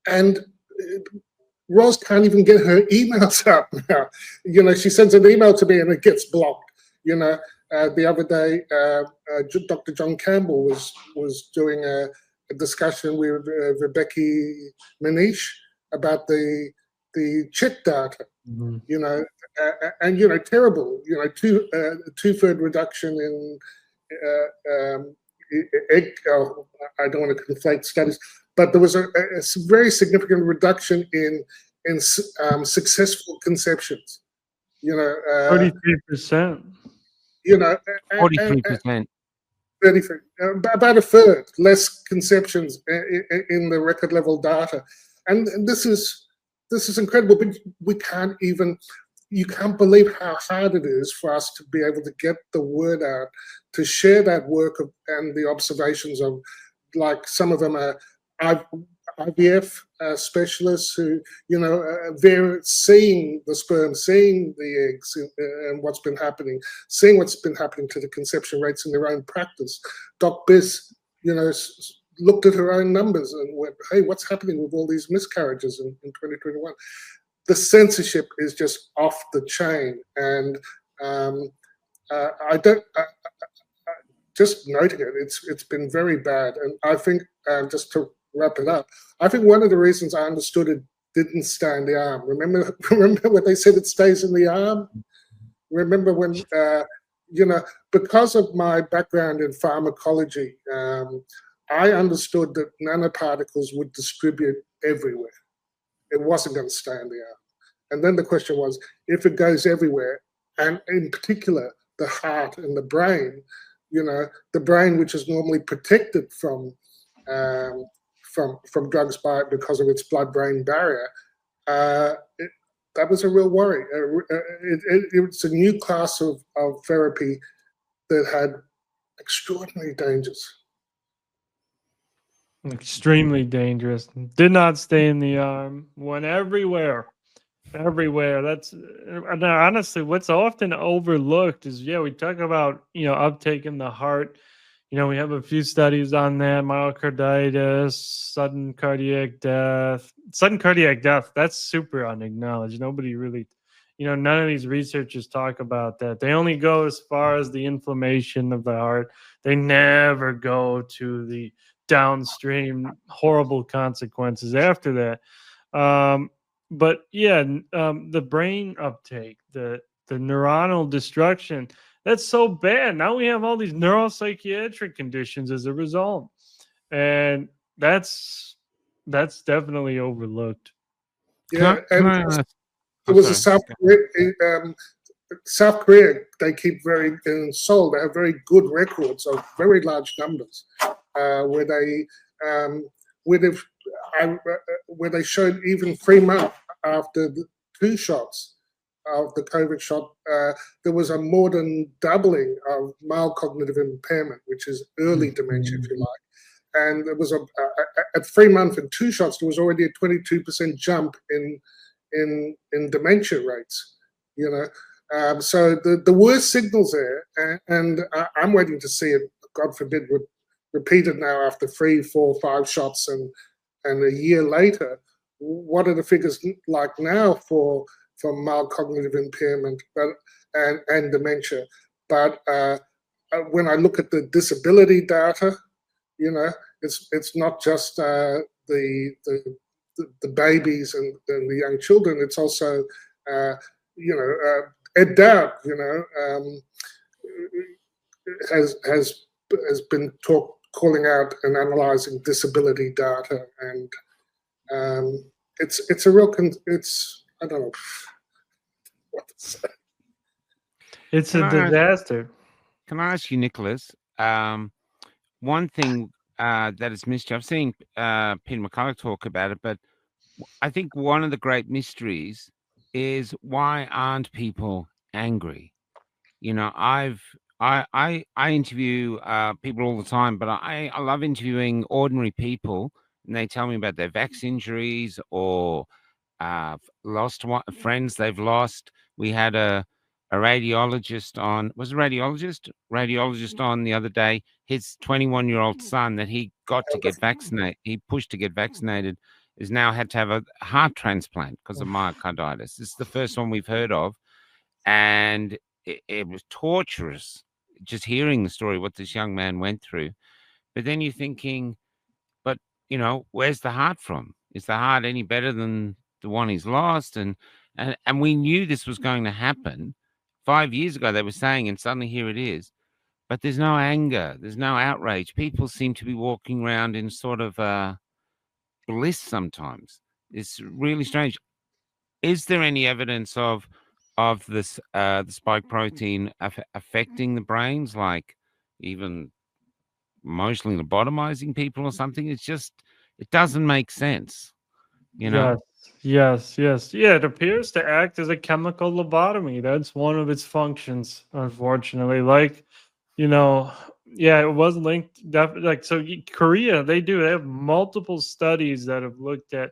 And Ros can't even get her emails out now. She sends an email to me and it gets blocked. The other day, Dr. John Campbell was doing a discussion with Rebecca Manish about the CHIT data, and terrible, 2/3 reduction in egg. I don't want to conflate studies, but there was a very significant reduction in successful conceptions. 33%. 43%. 33, about a third less conceptions in the record level data, and this is incredible. But you can't believe how hard it is for us to be able to get the word out, to share that work and the observations of, like, some of them are IVF specialists who, they're seeing the sperm, seeing the eggs and what's been happening, seeing what's been happening to the conception rates in their own practice. Doc Biss, looked at her own numbers and went, hey, what's happening with all these miscarriages in 2021? the censorship is just off the chain, and I don't. Just noting it, it's been very bad, and I think just to wrap it up, I think one of the reasons I understood it didn't stay in the arm. Remember when they said it stays in the arm? Remember when because of my background in pharmacology, I understood that nanoparticles would distribute everywhere. It wasn't going to stay in the arm. And then the question was, if it goes everywhere, and in particular the heart and the brain, the brain, which is normally protected from drugs because of its blood-brain barrier, that was a real worry. It's a new class of therapy that had extraordinary dangers. Extremely dangerous. Did not stay in the arm. Went everywhere. That's and honestly, what's often overlooked is we talk about uptake in the heart. We have a few studies on that: myocarditis, sudden cardiac death. That's super unacknowledged. Nobody really, none of these researchers talk about that. They only go as far as the inflammation of the heart. They never go to the downstream horrible consequences after that. But the brain uptake, the neuronal destruction, that's so bad. Now we have all these neuropsychiatric conditions as a result, and that's definitely overlooked. Yeah, and it was a South Korea. They keep in Seoul. They have very good records of very large numbers, where they showed even 3 months after the 2 shots of the COVID shot, there was a more than doubling of mild cognitive impairment, which is early dementia, if you like. And there was at 3 months and 2 shots, there was already a 22% jump in dementia rates. So the worst signals there, and I'm waiting to see it. God forbid, repeated now after 3, 4, 5 shots, and a year later. What are the figures like now for mild cognitive impairment and dementia? But when I look at the disability data, it's not just the babies and the young children. It's also Ed Dowd, has been calling out and analyzing disability data, and it's a real I don't know what to say. It's a disaster. Can I ask you, Nicolas? One thing that is missed. I've seen Peter McCullough talk about it, but I think one of the great mysteries is, why aren't people angry? I interview people all the time, but I love interviewing ordinary people, and they tell me about their vax injuries or lost friends they've lost. We had a radiologist on, on the other day. His 21-year-old son that he got to get vaccinated, he pushed to get vaccinated, has now had to have a heart transplant because of myocarditis. This is the first one we've heard of, and it was torturous just hearing the story, what this young man went through. But then you're thinking, but where's the heart from? Is the heart any better than the one he's lost? And we knew this was going to happen 5 years ago. They were saying, and suddenly here it is. But there's no anger, there's no outrage. People seem to be walking around in sort of bliss sometimes. It's really strange. Is there any evidence of this the spike protein affecting the brains, like even emotionally lobotomizing people or something? It's just, it doesn't make sense, Yes. Yeah, it appears to act as a chemical lobotomy. That's one of its functions, unfortunately. It was linked. Korea, they have multiple studies that have looked at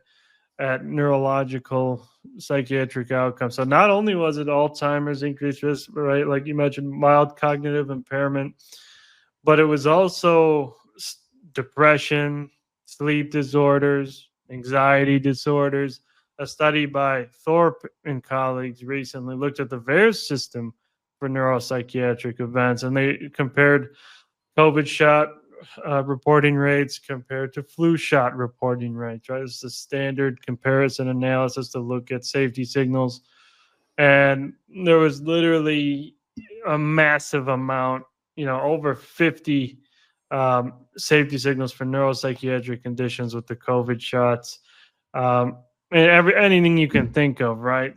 neurological psychiatric outcomes. So not only was it Alzheimer's, increased risk, right, like you mentioned, mild cognitive impairment, but it was also depression, sleep disorders, anxiety disorders. a study by Thorpe and colleagues recently looked at the VAERS system for neuropsychiatric events, and they compared COVID shot reporting rates compared to flu shot reporting rates, right? It's the standard comparison analysis to look at safety signals. And there was literally a massive amount, over 50 safety signals for neuropsychiatric conditions with the COVID shots. And anything you can think of, right?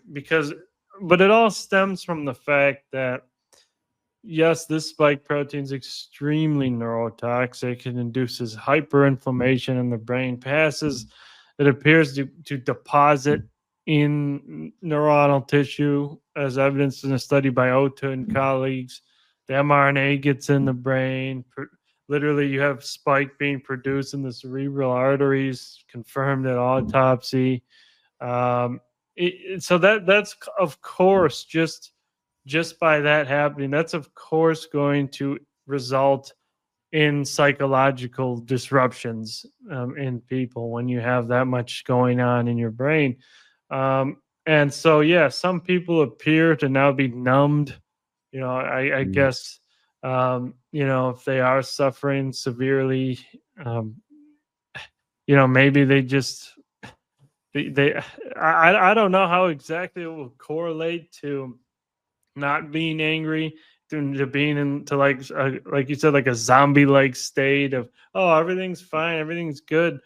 But it all stems from the fact that yes, this spike protein is extremely neurotoxic. It induces hyperinflammation in the brain, it appears to deposit in neuronal tissue, as evidenced in a study by Ota and colleagues. The mRNA gets in the brain. Literally, you have spike being produced in the cerebral arteries, confirmed at autopsy. So that's, of course, just by that happening, that's of course going to result in psychological disruptions in people when you have that much going on in your brain. And so, yeah, some people appear to now be numbed. I guess, if they are suffering severely, maybe they just, I don't know how exactly it will correlate to not being angry to being into like you said, like a zombie like state of, oh, everything's fine, everything's good.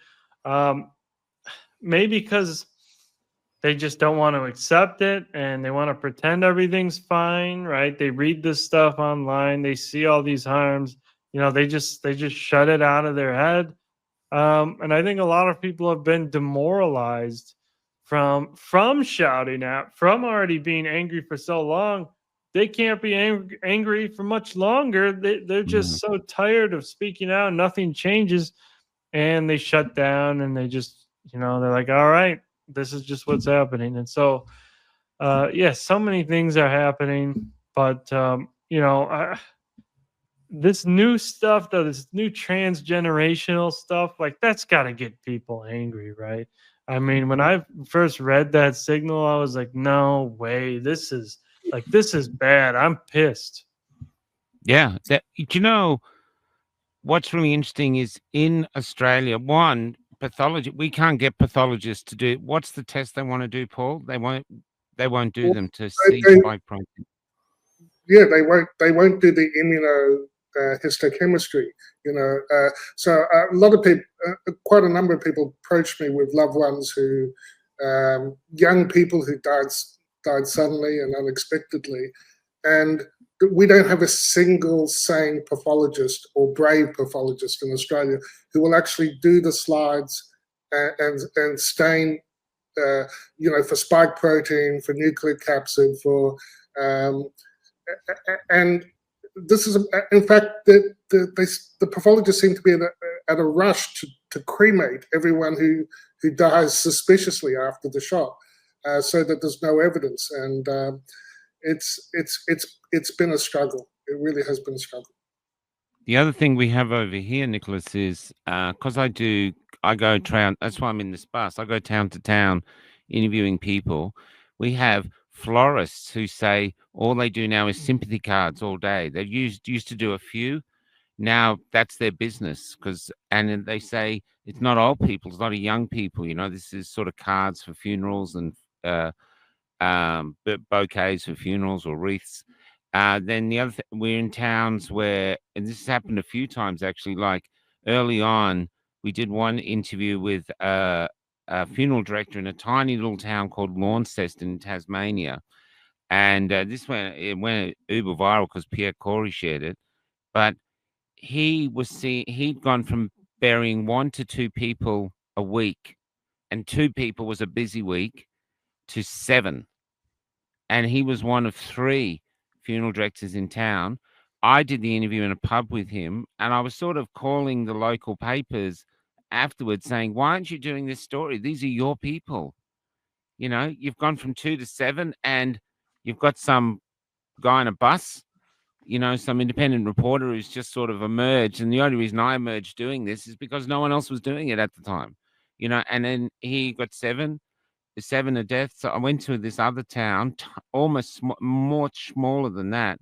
Maybe because they just don't want to accept it and they want to pretend everything's fine, right? They read this stuff online, they see all these harms, they just shut it out of their head. And I think a lot of people have been demoralized from shouting out, from already being angry for so long. They can't be angry for much longer. They're just so tired of speaking out. Nothing changes, and they shut down, and they just, they're like, all right, this is just what's happening. And so, so many things are happening, but this new stuff, though, this new transgenerational stuff, like that's got to get people angry, right? I mean, when I first read that signal, I was like, no way, this is bad. I'm pissed. Yeah. What's really interesting is in Australia, pathology, we can't get pathologists to do. What's the test they want to do, Paul? They won't do them to see spike protein. Yeah, they won't do the immunohistochemistry. So a lot of people, quite a number of people approached me with loved ones who, young people who died suddenly and unexpectedly, and we don't have a single sane pathologist or brave pathologist in Australia who will actually do the slides and stain, for spike protein, for nucleic capsid, for and this is, in fact, the pathologists seem to be at a rush to cremate everyone who dies suspiciously after the shot, so that there's no evidence. And it's been a struggle. It really has been a struggle. The other thing we have over here, Nicolas, is because I go town. That's why I'm in this bus. I go town to town interviewing people. We have florists who say all they do now is sympathy cards all day. They used to do a few. Now that's their business, and they say it's not old people, it's not young people. This is sort of cards for funerals and bouquets for funerals or wreaths. Then the other we're in towns where, and this has happened a few times actually, like early on, we did one interview with a funeral director in a tiny little town called Launceston in Tasmania. And it went uber viral because Pierre Corey shared it. But he'd gone from burying 1 to 2 people a week, and 2 people was a busy week, to 7. And he was one of 3 funeral directors in town. I did the interview in a pub with him, and I was sort of calling the local papers afterwards saying, why aren't you doing this story? These are your people. You've gone from 2 to 7, and you've got some guy on a bus, some independent reporter who's just sort of emerged. And the only reason I emerged doing this is because no one else was doing it at the time, and then he got 7. 7 are deaths. I went to this other town, almost much smaller than that,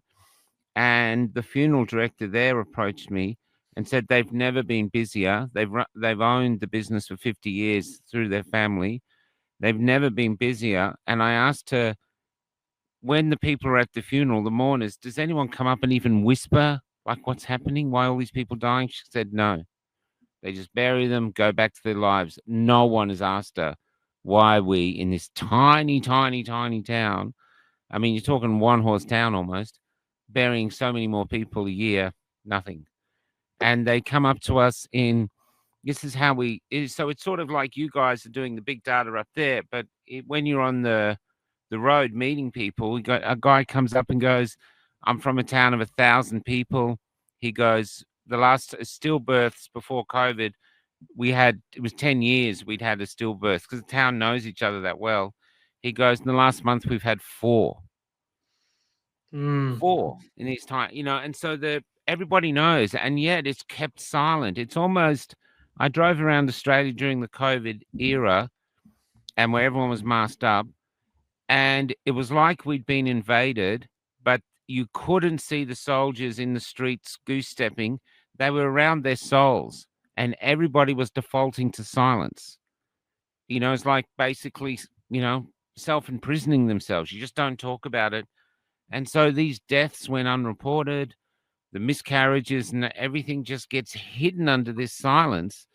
and the funeral director there approached me and said they've never been busier. They've owned the business for 50 years through their family. They've never been busier. And I asked her, when the people are at the funeral, the mourners, does anyone come up and even whisper, like, what's happening? Why all these people dying? She said, no. They just bury them, go back to their lives. No one has asked her why we, in this tiny, tiny, tiny town, I mean, you're talking one-horse town almost, burying so many more people a year, nothing. And they come up to us in, this is how so it's sort of like you guys are doing the big data up there, but when you're on the road meeting people, a guy comes up and goes, I'm from a town of 1,000 people. He goes, the last stillbirths before COVID, it was 10 years we'd had a stillbirth because the town knows each other that well. He goes, in the last month, we've had 4. 4 in these time, and so everybody knows, and yet it's kept silent. It's almost, I drove around Australia during the COVID era and where everyone was masked up, and it was like we'd been invaded, but you couldn't see the soldiers in the streets goose stepping. They were around their souls, and everybody was defaulting to silence. It's like basically, self-imprisoning themselves. You just don't talk about it. And so these deaths went unreported, the miscarriages and everything just gets hidden under this silence.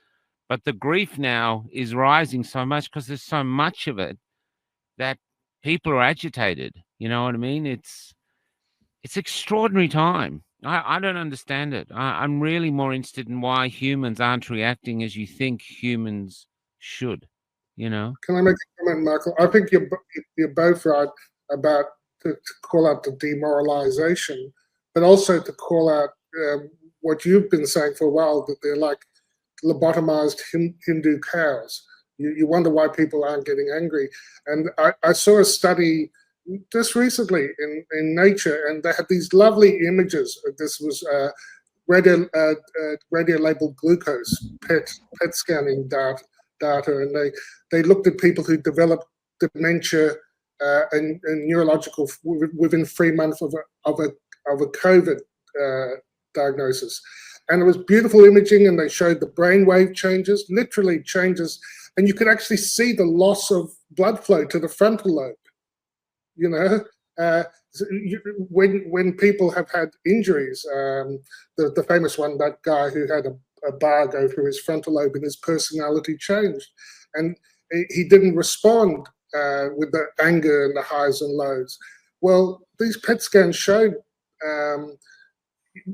But the grief now is rising so much because there's so much of it that people are agitated. You know what I mean? It's extraordinary time. I don't understand it. I'm really more interested in why humans aren't reacting as you think humans should, Can I make a comment, Michael? I think you're both right about to call out the demoralization, but also to call out what you've been saying for a while, that they're like lobotomized Hindu cows. You wonder why people aren't getting angry. And I saw a study just recently in Nature, and they had these lovely images. This was radio labeled glucose PET scanning data, and they looked at people who developed dementia and neurological within 3 months of a COVID diagnosis. And it was beautiful imaging, and they showed the brainwave changes, literally changes, and you could actually see the loss of blood flow to the frontal lobe. When people have had injuries, the famous one, that guy who had a bar go through his frontal lobe and his personality changed, and he didn't respond with the anger and the highs and lows. Well, these PET scans showed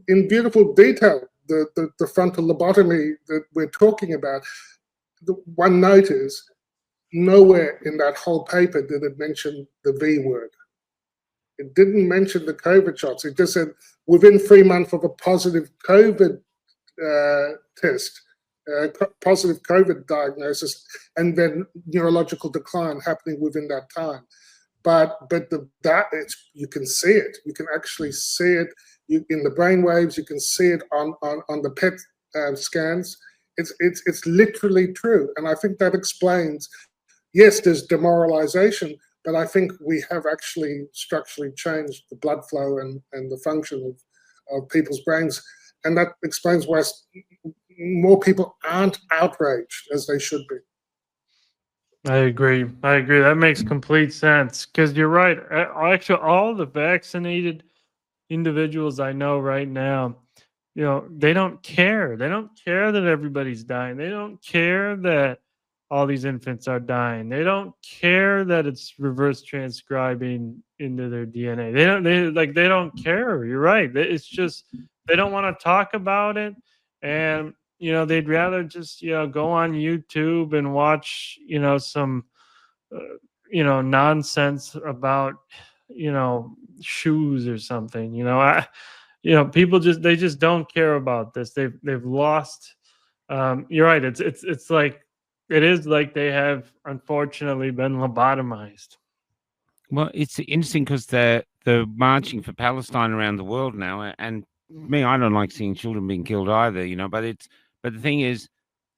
in beautiful detail the frontal lobotomy that we're talking about. The one note is, nowhere in that whole paper did it mention the V word. It didn't mention the COVID shots. It just said within 3 months of a positive COVID test, positive COVID diagnosis, and then neurological decline happening within that time. But you can see it. You can actually see it in the brain waves. You can see it on the PET scans. It's literally true, and I think that explains. Yes, there's demoralization, but I think we have actually structurally changed the blood flow and the function of people's brains, and that explains why more people aren't outraged as they should be. I agree. That makes complete sense, because you're right. Actually, all the vaccinated individuals I know right now, they don't care. They don't care that everybody's dying. They don't care that all these infants are dying. They don't care that it's reverse transcribing into their DNA. They don't care. You're right. It's just, they don't want to talk about it. And, they'd rather just, go on YouTube and watch, some, nonsense about, shoes or something. People just don't care about this. They've lost. You're right. It's like, it is like they have unfortunately been lobotomized. Well, it's interesting because they're marching for Palestine around the world now, and me, I don't like seeing children being killed either, but the thing is,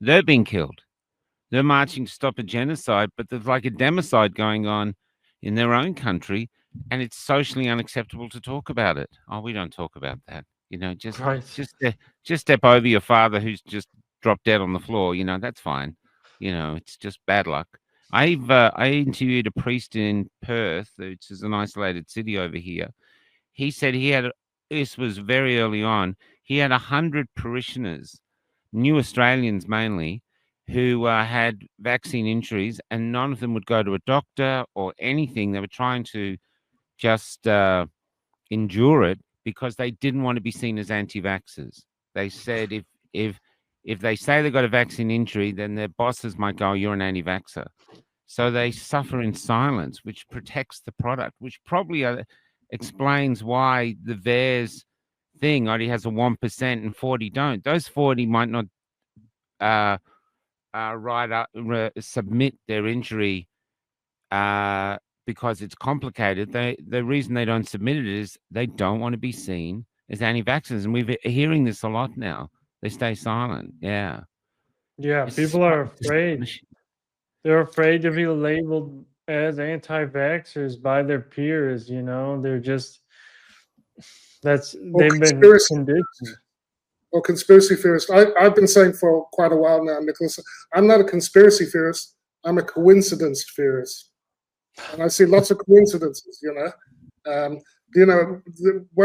they're being killed. they're marching to stop a genocide, but there's like a democide going on in their own country, and it's socially unacceptable to talk about it. Oh, we don't talk about that. Just Right. just step over your father who's just dropped dead on the floor. That's fine. It's just bad luck. I interviewed a priest in Perth, which is an isolated city over here. He said this was very early on. He had 100 parishioners, new Australians mainly, who had vaccine injuries, and none of them would go to a doctor or anything. They were trying to just endure it because they didn't want to be seen as anti-vaxxers. They said if they say they got a vaccine injury, then their bosses might go, "You're an anti-vaxxer." So they suffer in silence, which protects the product, which probably explains why the VAERS thing only has a 1% and 40 don't. Those 40 might not submit their injury because it's complicated. The reason they don't submit it is they don't want to be seen as anti-vaxxers, and we're hearing this a lot now. They stay silent. Yeah, Yeah, It's people are afraid. astonishing. They're afraid to be labeled as anti-vaxxers by their peers. They're just Or they've been conspiracy, conditioned. or conspiracy theorist. I've been saying for quite a while now, Nicholas, I'm not a conspiracy theorist. I'm a coincidence theorist, and I see lots of coincidences. One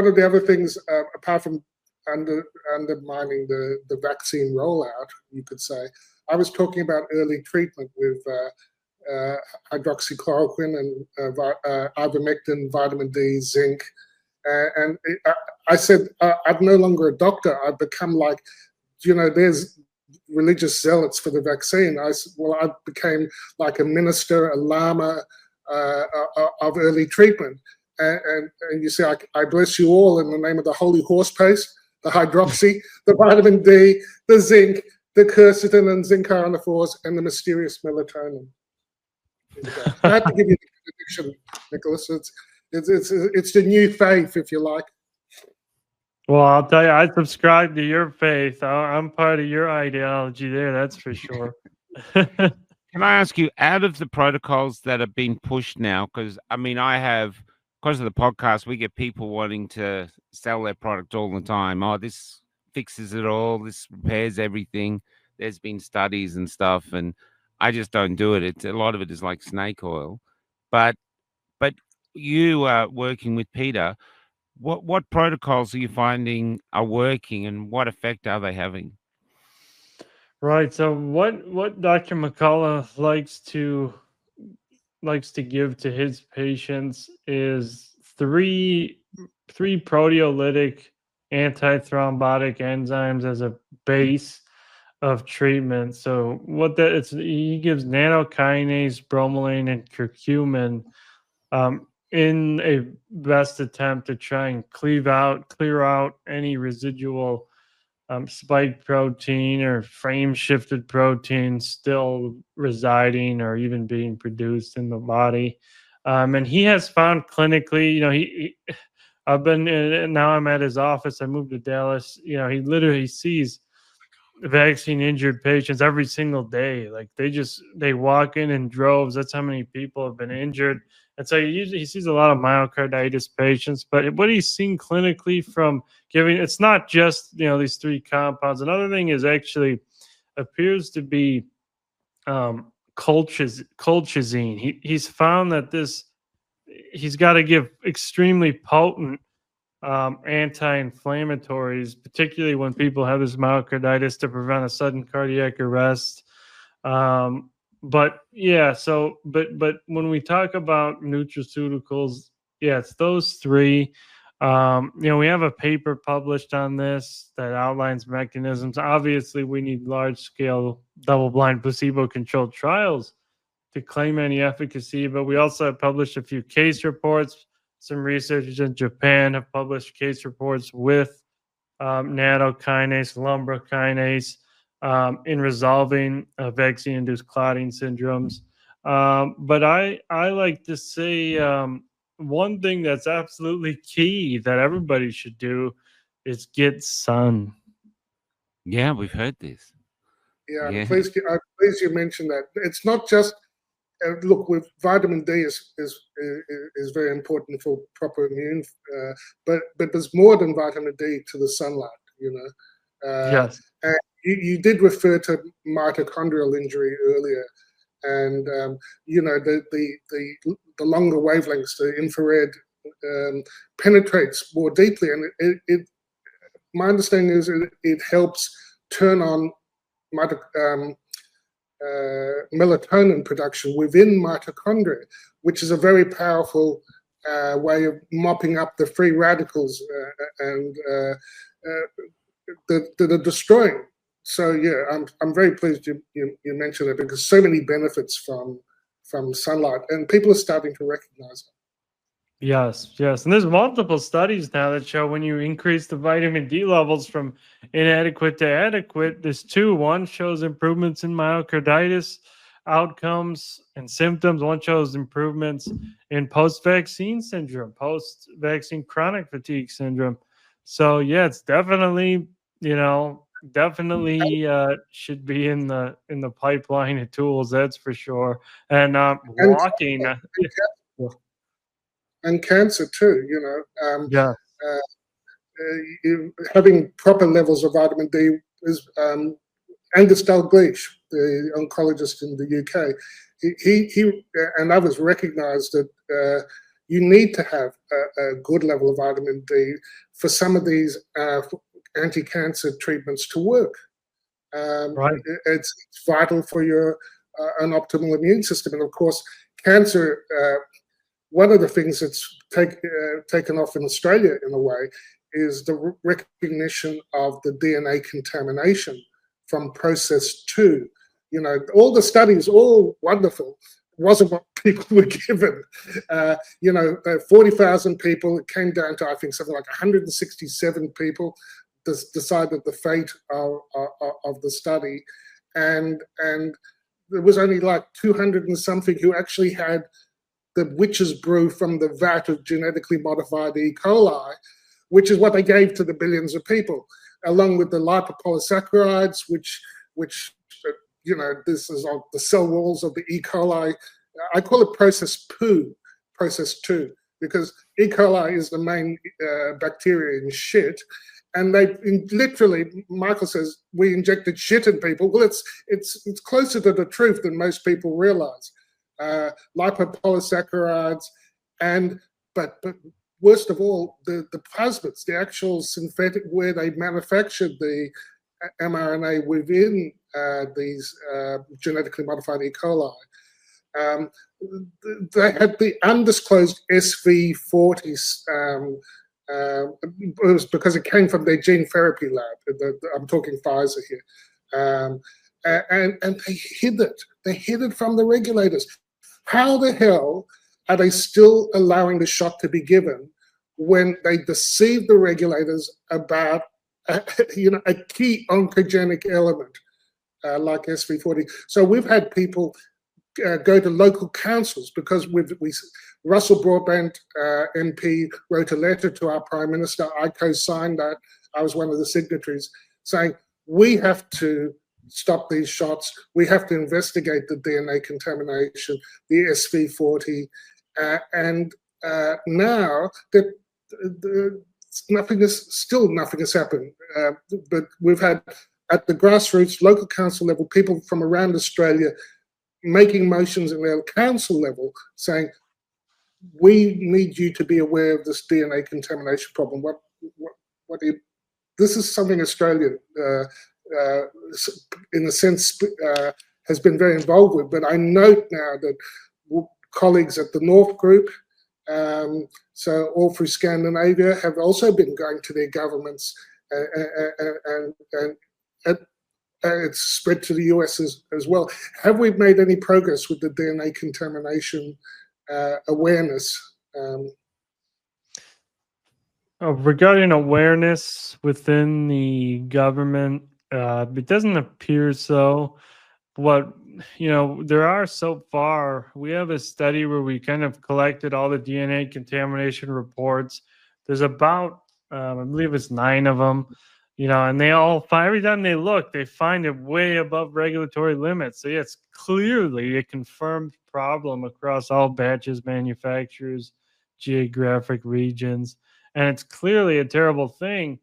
of the other things, apart from undermining the vaccine rollout, you could say, I was talking about early treatment with hydroxychloroquine and ivermectin, vitamin D, zinc. I said, I'm no longer a doctor. I've become like, there's religious zealots for the vaccine. I became like a minister, a lama of early treatment. And you say, I bless you all in the name of the holy horse paste, the hydroxy, the vitamin D, the zinc, the quercetin and zinc ionophores, and the mysterious melatonin. I had to give you the prediction, Nicholas. It's the new faith, if you like. Well, I'll tell you, I subscribe to your faith. I'm part of your ideology there. That's for sure. Can I ask you, out of the protocols that are being pushed now, because because of the podcast, we get people wanting to sell their product all the time. Oh, this fixes it all. This repairs everything. There's been studies and stuff, and I just don't do it. A lot of it is like snake oil. But you are working with Peter. What protocols are you finding are working, and what effect are they having? Right. So what Dr. McCullough likes to give to his patients is three proteolytic antithrombotic enzymes as a base of treatment. So he gives nanokinase, bromelain, and curcumin in a best attempt to try and clear out any residual spike protein or frame shifted protein still residing or even being produced in the body. And he has found clinically, I've been now I'm at his office. I moved to Dallas. He literally sees vaccine injured patients every single day. Like they walk in droves. That's how many people have been injured. And so he sees a lot of myocarditis patients, but what he's seen clinically from giving, it's not just, these three compounds. Another thing is actually appears to be colchicine. He's found that he's got to give extremely potent anti-inflammatories, particularly when people have this myocarditis, to prevent a sudden cardiac arrest. But when we talk about nutraceuticals, it's those three. We have a paper published on this that outlines mechanisms. Obviously, we need large-scale, double-blind, placebo-controlled trials to claim any efficacy, but we also have published a few case reports. Some researchers in Japan have published case reports with nattokinase, lumbrokinase, in resolving vaccine-induced clotting syndromes. But I like to say one thing that's absolutely key that everybody should do is get sun. Yeah, we've heard this. Yeah, Yeah. I'm pleased you mentioned that. It's not just look, with vitamin D is very important for proper immune, but there's more than vitamin D to the sunlight. Yes. And you did refer to mitochondrial injury earlier, and the longer wavelengths, the infrared, penetrates more deeply, and my understanding is it helps turn on melatonin production within mitochondria, which is a very powerful way of mopping up the free radicals and that are destroying. So yeah, I'm very pleased you mentioned it, because so many benefits from sunlight, and people are starting to recognize it. Yes, yes. And there's multiple studies now that show when you increase the vitamin D levels from inadequate to adequate, there's two. One shows improvements in myocarditis outcomes and symptoms. One shows improvements in post-vaccine syndrome, post-vaccine chronic fatigue syndrome. So yeah, it's definitely, definitely should be in the pipeline of tools, that's for sure. And And, walking. and cancer too, Yeah. having proper levels of vitamin D is Angus Dalgleish, the oncologist in the UK. He and others recognized that you need to have a good level of vitamin D for some of these anti-cancer treatments to work. Right. It's vital for your an optimal immune system, and of course, cancer. One of the things that's taken off in Australia in a way is the recognition of the DNA contamination from process 2. All the studies, all wonderful, wasn't what people were given. 40,000 people, it came down to, I think, something like 167 people decided the fate of the study. And there was only like 200 and something who actually had the witch's brew from the vat of genetically modified E. coli, which is what they gave to the billions of people, along with the lipopolysaccharides, which this is on the cell walls of the E. coli. I call it process 2, because E. coli is the main bacteria in shit. And they literally, Michael says, we injected shit in people. Well, it's closer to the truth than most people realize. Lipopolysaccharides, but worst of all, the plasmids, the actual synthetic, where they manufactured the mRNA within these genetically modified E. coli. They had the undisclosed SV40. It was because it came from their gene therapy lab. I'm talking Pfizer here. And they hid it. They hid it from the regulators. How the hell are they still allowing the shot to be given when they deceive the regulators about a key oncogenic element like SV40? So we've had people go to local councils, because Russell Broadbent, MP, wrote a letter to our Prime Minister. I co-signed that. I was one of the signatories, saying we have to stop these shots. We have to investigate the DNA contamination, the SV40, and now that nothing has happened. But we've had at the grassroots, local council level, people from around Australia making motions at their council level saying, we need you to be aware of this DNA contamination problem. What do you? This is something Australia, in a sense, has been very involved with. But I note now that colleagues at the North Group, so all through Scandinavia, have also been going to their governments, and it's spread to the US as well. Have we made any progress with the DNA contamination awareness? Regarding awareness within the government, it doesn't appear so. There are so far, we have a study where we kind of collected all the DNA contamination reports. There's about, I believe it's 9 of them. And they all find, every time they look, they find it way above regulatory limits. So yeah, it's clearly a confirmed problem across all batches, manufacturers, geographic regions, and it's clearly a terrible thing.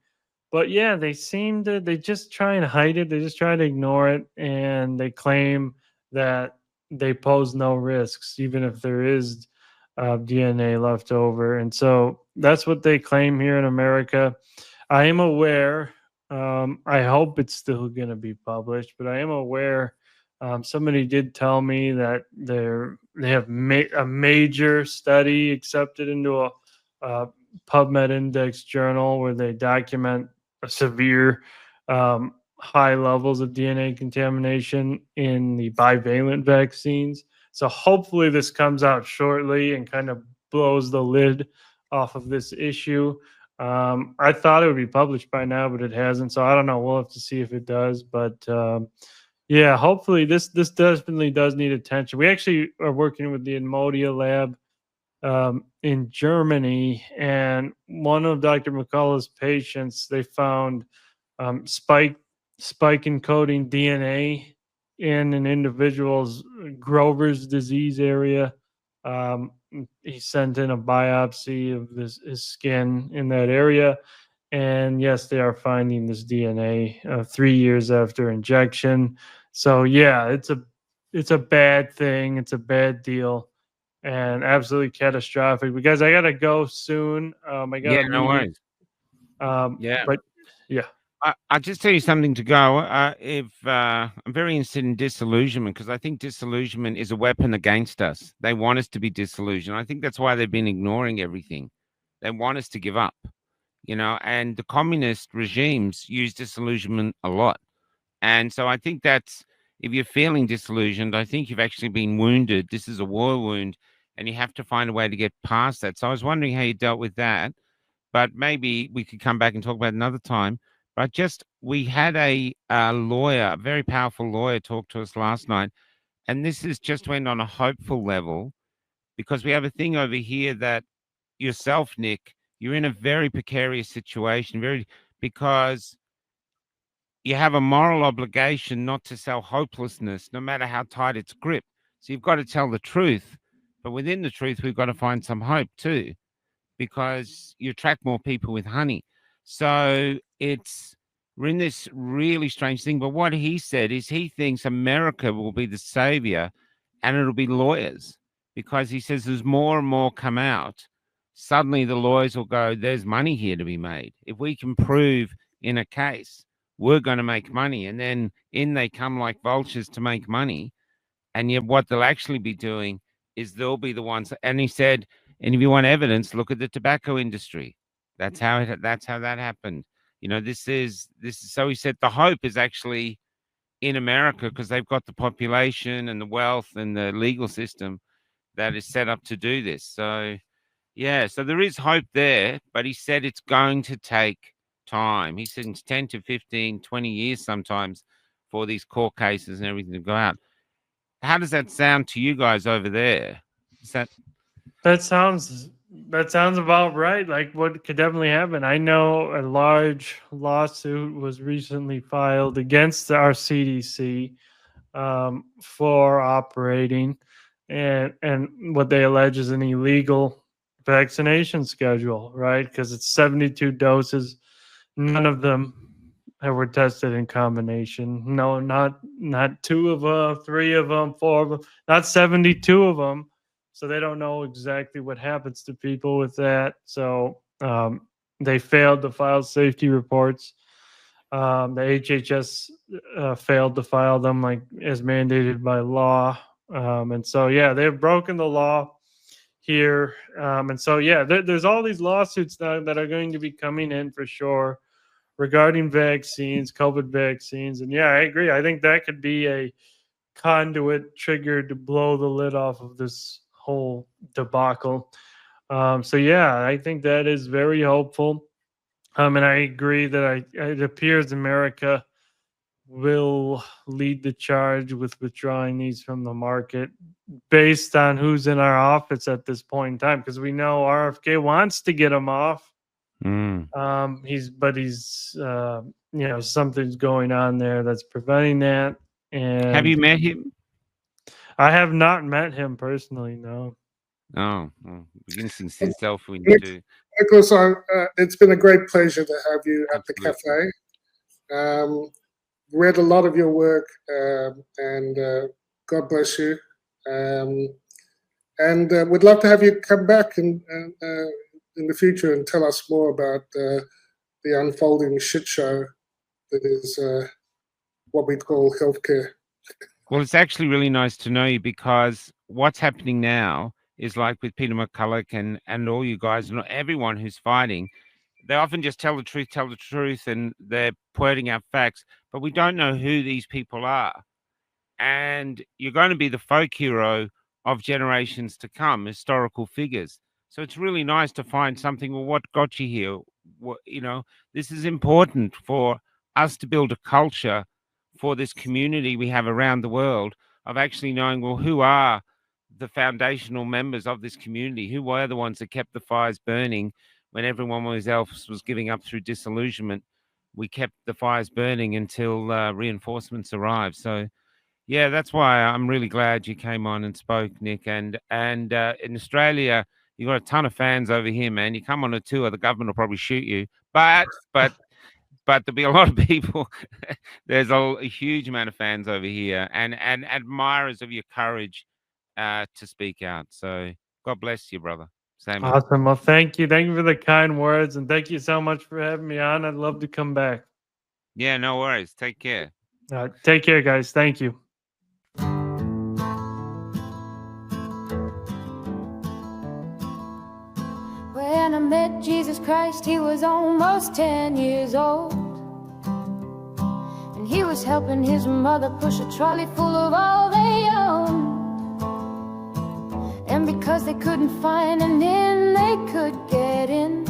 But yeah, they just try and hide it. They just try to ignore it, and they claim that they pose no risks, even if there is DNA left over. And so that's what they claim here in America. I am aware. I hope it's still going to be published, but I am aware. Somebody did tell me that they have a major study accepted into a PubMed Index journal where they document a severe high levels of DNA contamination in the bivalent vaccines. So hopefully this comes out shortly and kind of blows the lid off of this issue. I thought it would be published by now, but it hasn't. So I don't know. We'll have to see if it does. But yeah, hopefully this definitely does need attention. We actually are working with the Inmodia lab in Germany, and one of Dr. McCullough's patients, they found spike encoding DNA in an individual's Grover's disease area. He sent in a biopsy of his skin in that area, and yes, they are finding this DNA 3 years after injection. So yeah, it's a bad thing. It's a bad deal, and absolutely catastrophic. Because I gotta go soon. I got Yeah, a no meeting. worries. Yeah. But yeah. I'll just tell you something to go. If I'm very interested in disillusionment, because I think disillusionment is a weapon against us. They want us to be disillusioned. I think that's why they've been ignoring everything. They want us to give up, and the communist regimes use disillusionment a lot. And so I think that's, if you're feeling disillusioned, I think you've actually been wounded. This is a war wound, and you have to find a way to get past that. So I was wondering how you dealt with that, but maybe we could come back and talk about it another time. But we had a lawyer, a very powerful lawyer, talk to us last night, and this is just went on a hopeful level, because we have a thing over here that yourself, Nick, you're in a very precarious situation, because you have a moral obligation not to sell hopelessness, no matter how tight its grip. So you've got to tell the truth, but within the truth, we've got to find some hope too, because you attract more people with honey. So we're in this really strange thing. But what he said is he thinks America will be the savior, and it'll be lawyers, because he says as more and more come out, suddenly the lawyers will go, there's money here to be made. If we can prove in a case, we're going to make money. And then in they come like vultures to make money. And yet what they'll actually be doing is they'll be the ones. And he said, and if you want evidence, look at the tobacco industry. That's how that happened. This is so he said the hope is actually in America, because they've got the population and the wealth and the legal system that is set up to do this. So yeah, so there is hope there, but he said it's going to take time. He said it's 10 to 15, 20 years sometimes for these court cases and everything to go out. How does that sound to you guys over there? Is that That sounds about right. Like what could definitely happen. I know a large lawsuit was recently filed against our CDC for operating, and what they allege is an illegal vaccination schedule, right? Because it's 72 doses. None of them were tested in combination. No, not two of them, three of them, four of them, not 72 of them. So they don't know exactly what happens to people with that. So they failed to file safety reports. The HHS failed to file them like as mandated by law. And so, yeah, they've broken the law here. And so, yeah, there's all these lawsuits now that are going to be coming in for sure regarding vaccines, COVID vaccines. And yeah, I agree. I think that could be a conduit trigger to blow the lid off of this whole debacle. So yeah, I think that is very hopeful. And I agree that it appears America will lead the charge with withdrawing these from the market based on who's in our office at this point in time. Because we know RFK wants to get them off. Mm. He's something's going on there that's preventing that. And Have you met him? I have not met him personally, no. Oh, well, instance yourself when you Nick- do. Nicholas, it's been a great pleasure to have you at the Absolutely. cafe. Read a lot of your work, and God bless you. And we'd love to have you come back in the future and tell us more about the unfolding shit show that is what we call healthcare. Well, it's actually really nice to know you, because what's happening now is like with Peter McCulloch and all you guys and everyone who's fighting. They often just tell the truth, and they're pointing out facts, but we don't know who these people are. And you're going to be the folk hero of generations to come, historical figures. So it's really nice to find something. Well, what got you here? What, this is important for us to build a culture for this community we have around the world of actually knowing, well, who are the foundational members of this community? Who were the ones that kept the fires burning when everyone else was giving up through disillusionment? We kept the fires burning until reinforcements arrived. So, yeah, that's why I'm really glad you came on and spoke, Nick. And in Australia, you got a ton of fans over here, man. You come on a tour, the government will probably shoot you. But there'll be a lot of people. There's a huge amount of fans over here, and admirers of your courage to speak out. So God bless you, brother. Same. Awesome. Well, thank you for the kind words, and thank you so much for having me on. I'd love to come back. Yeah, no worries. Take care. Take care, guys. Thank you. When I met Jesus Christ, he was almost 10 years old, and he was helping his mother push a trolley full of all they owned. And because they couldn't find an inn they could get in,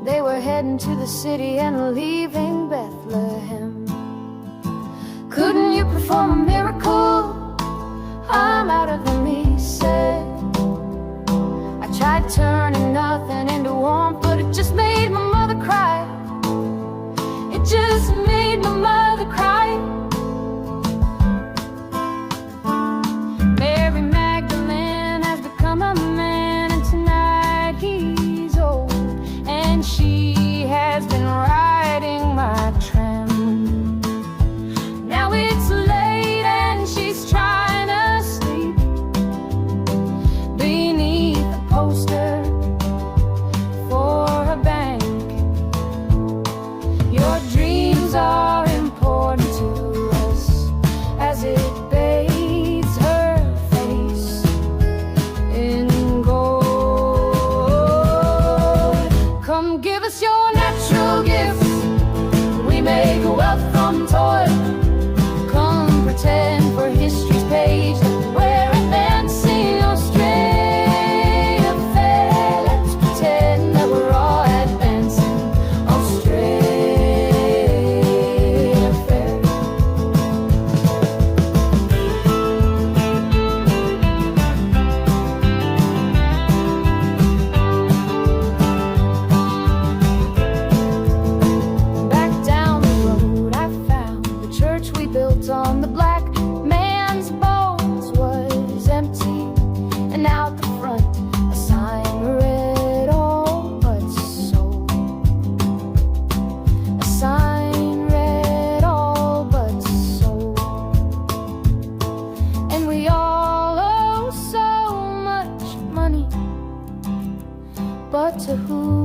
they were heading to the city and leaving Bethlehem. Couldn't you perform a miracle? I'm out of them, he said. I tried turning nothing into warmth, but it just made my mother cry. It just made my mother cry. Mary Magdalene has become a man, and tonight he's old, and she has been riding my tram. Now it's late and she's trying to sleep beneath a poster for a bank. Your dreams are important to us as it bathes her face in gold. Come give us your natural gifts, we make wealth from toil. Come pretend for history's page that we're advancing Australia fair. Let's pretend that we're all advancing Australia fair. Back down the road I found the church we built on the black man's bones was empty, and out the front a sign read all but sold. A sign read all but sold. And we all owe so much money, but to who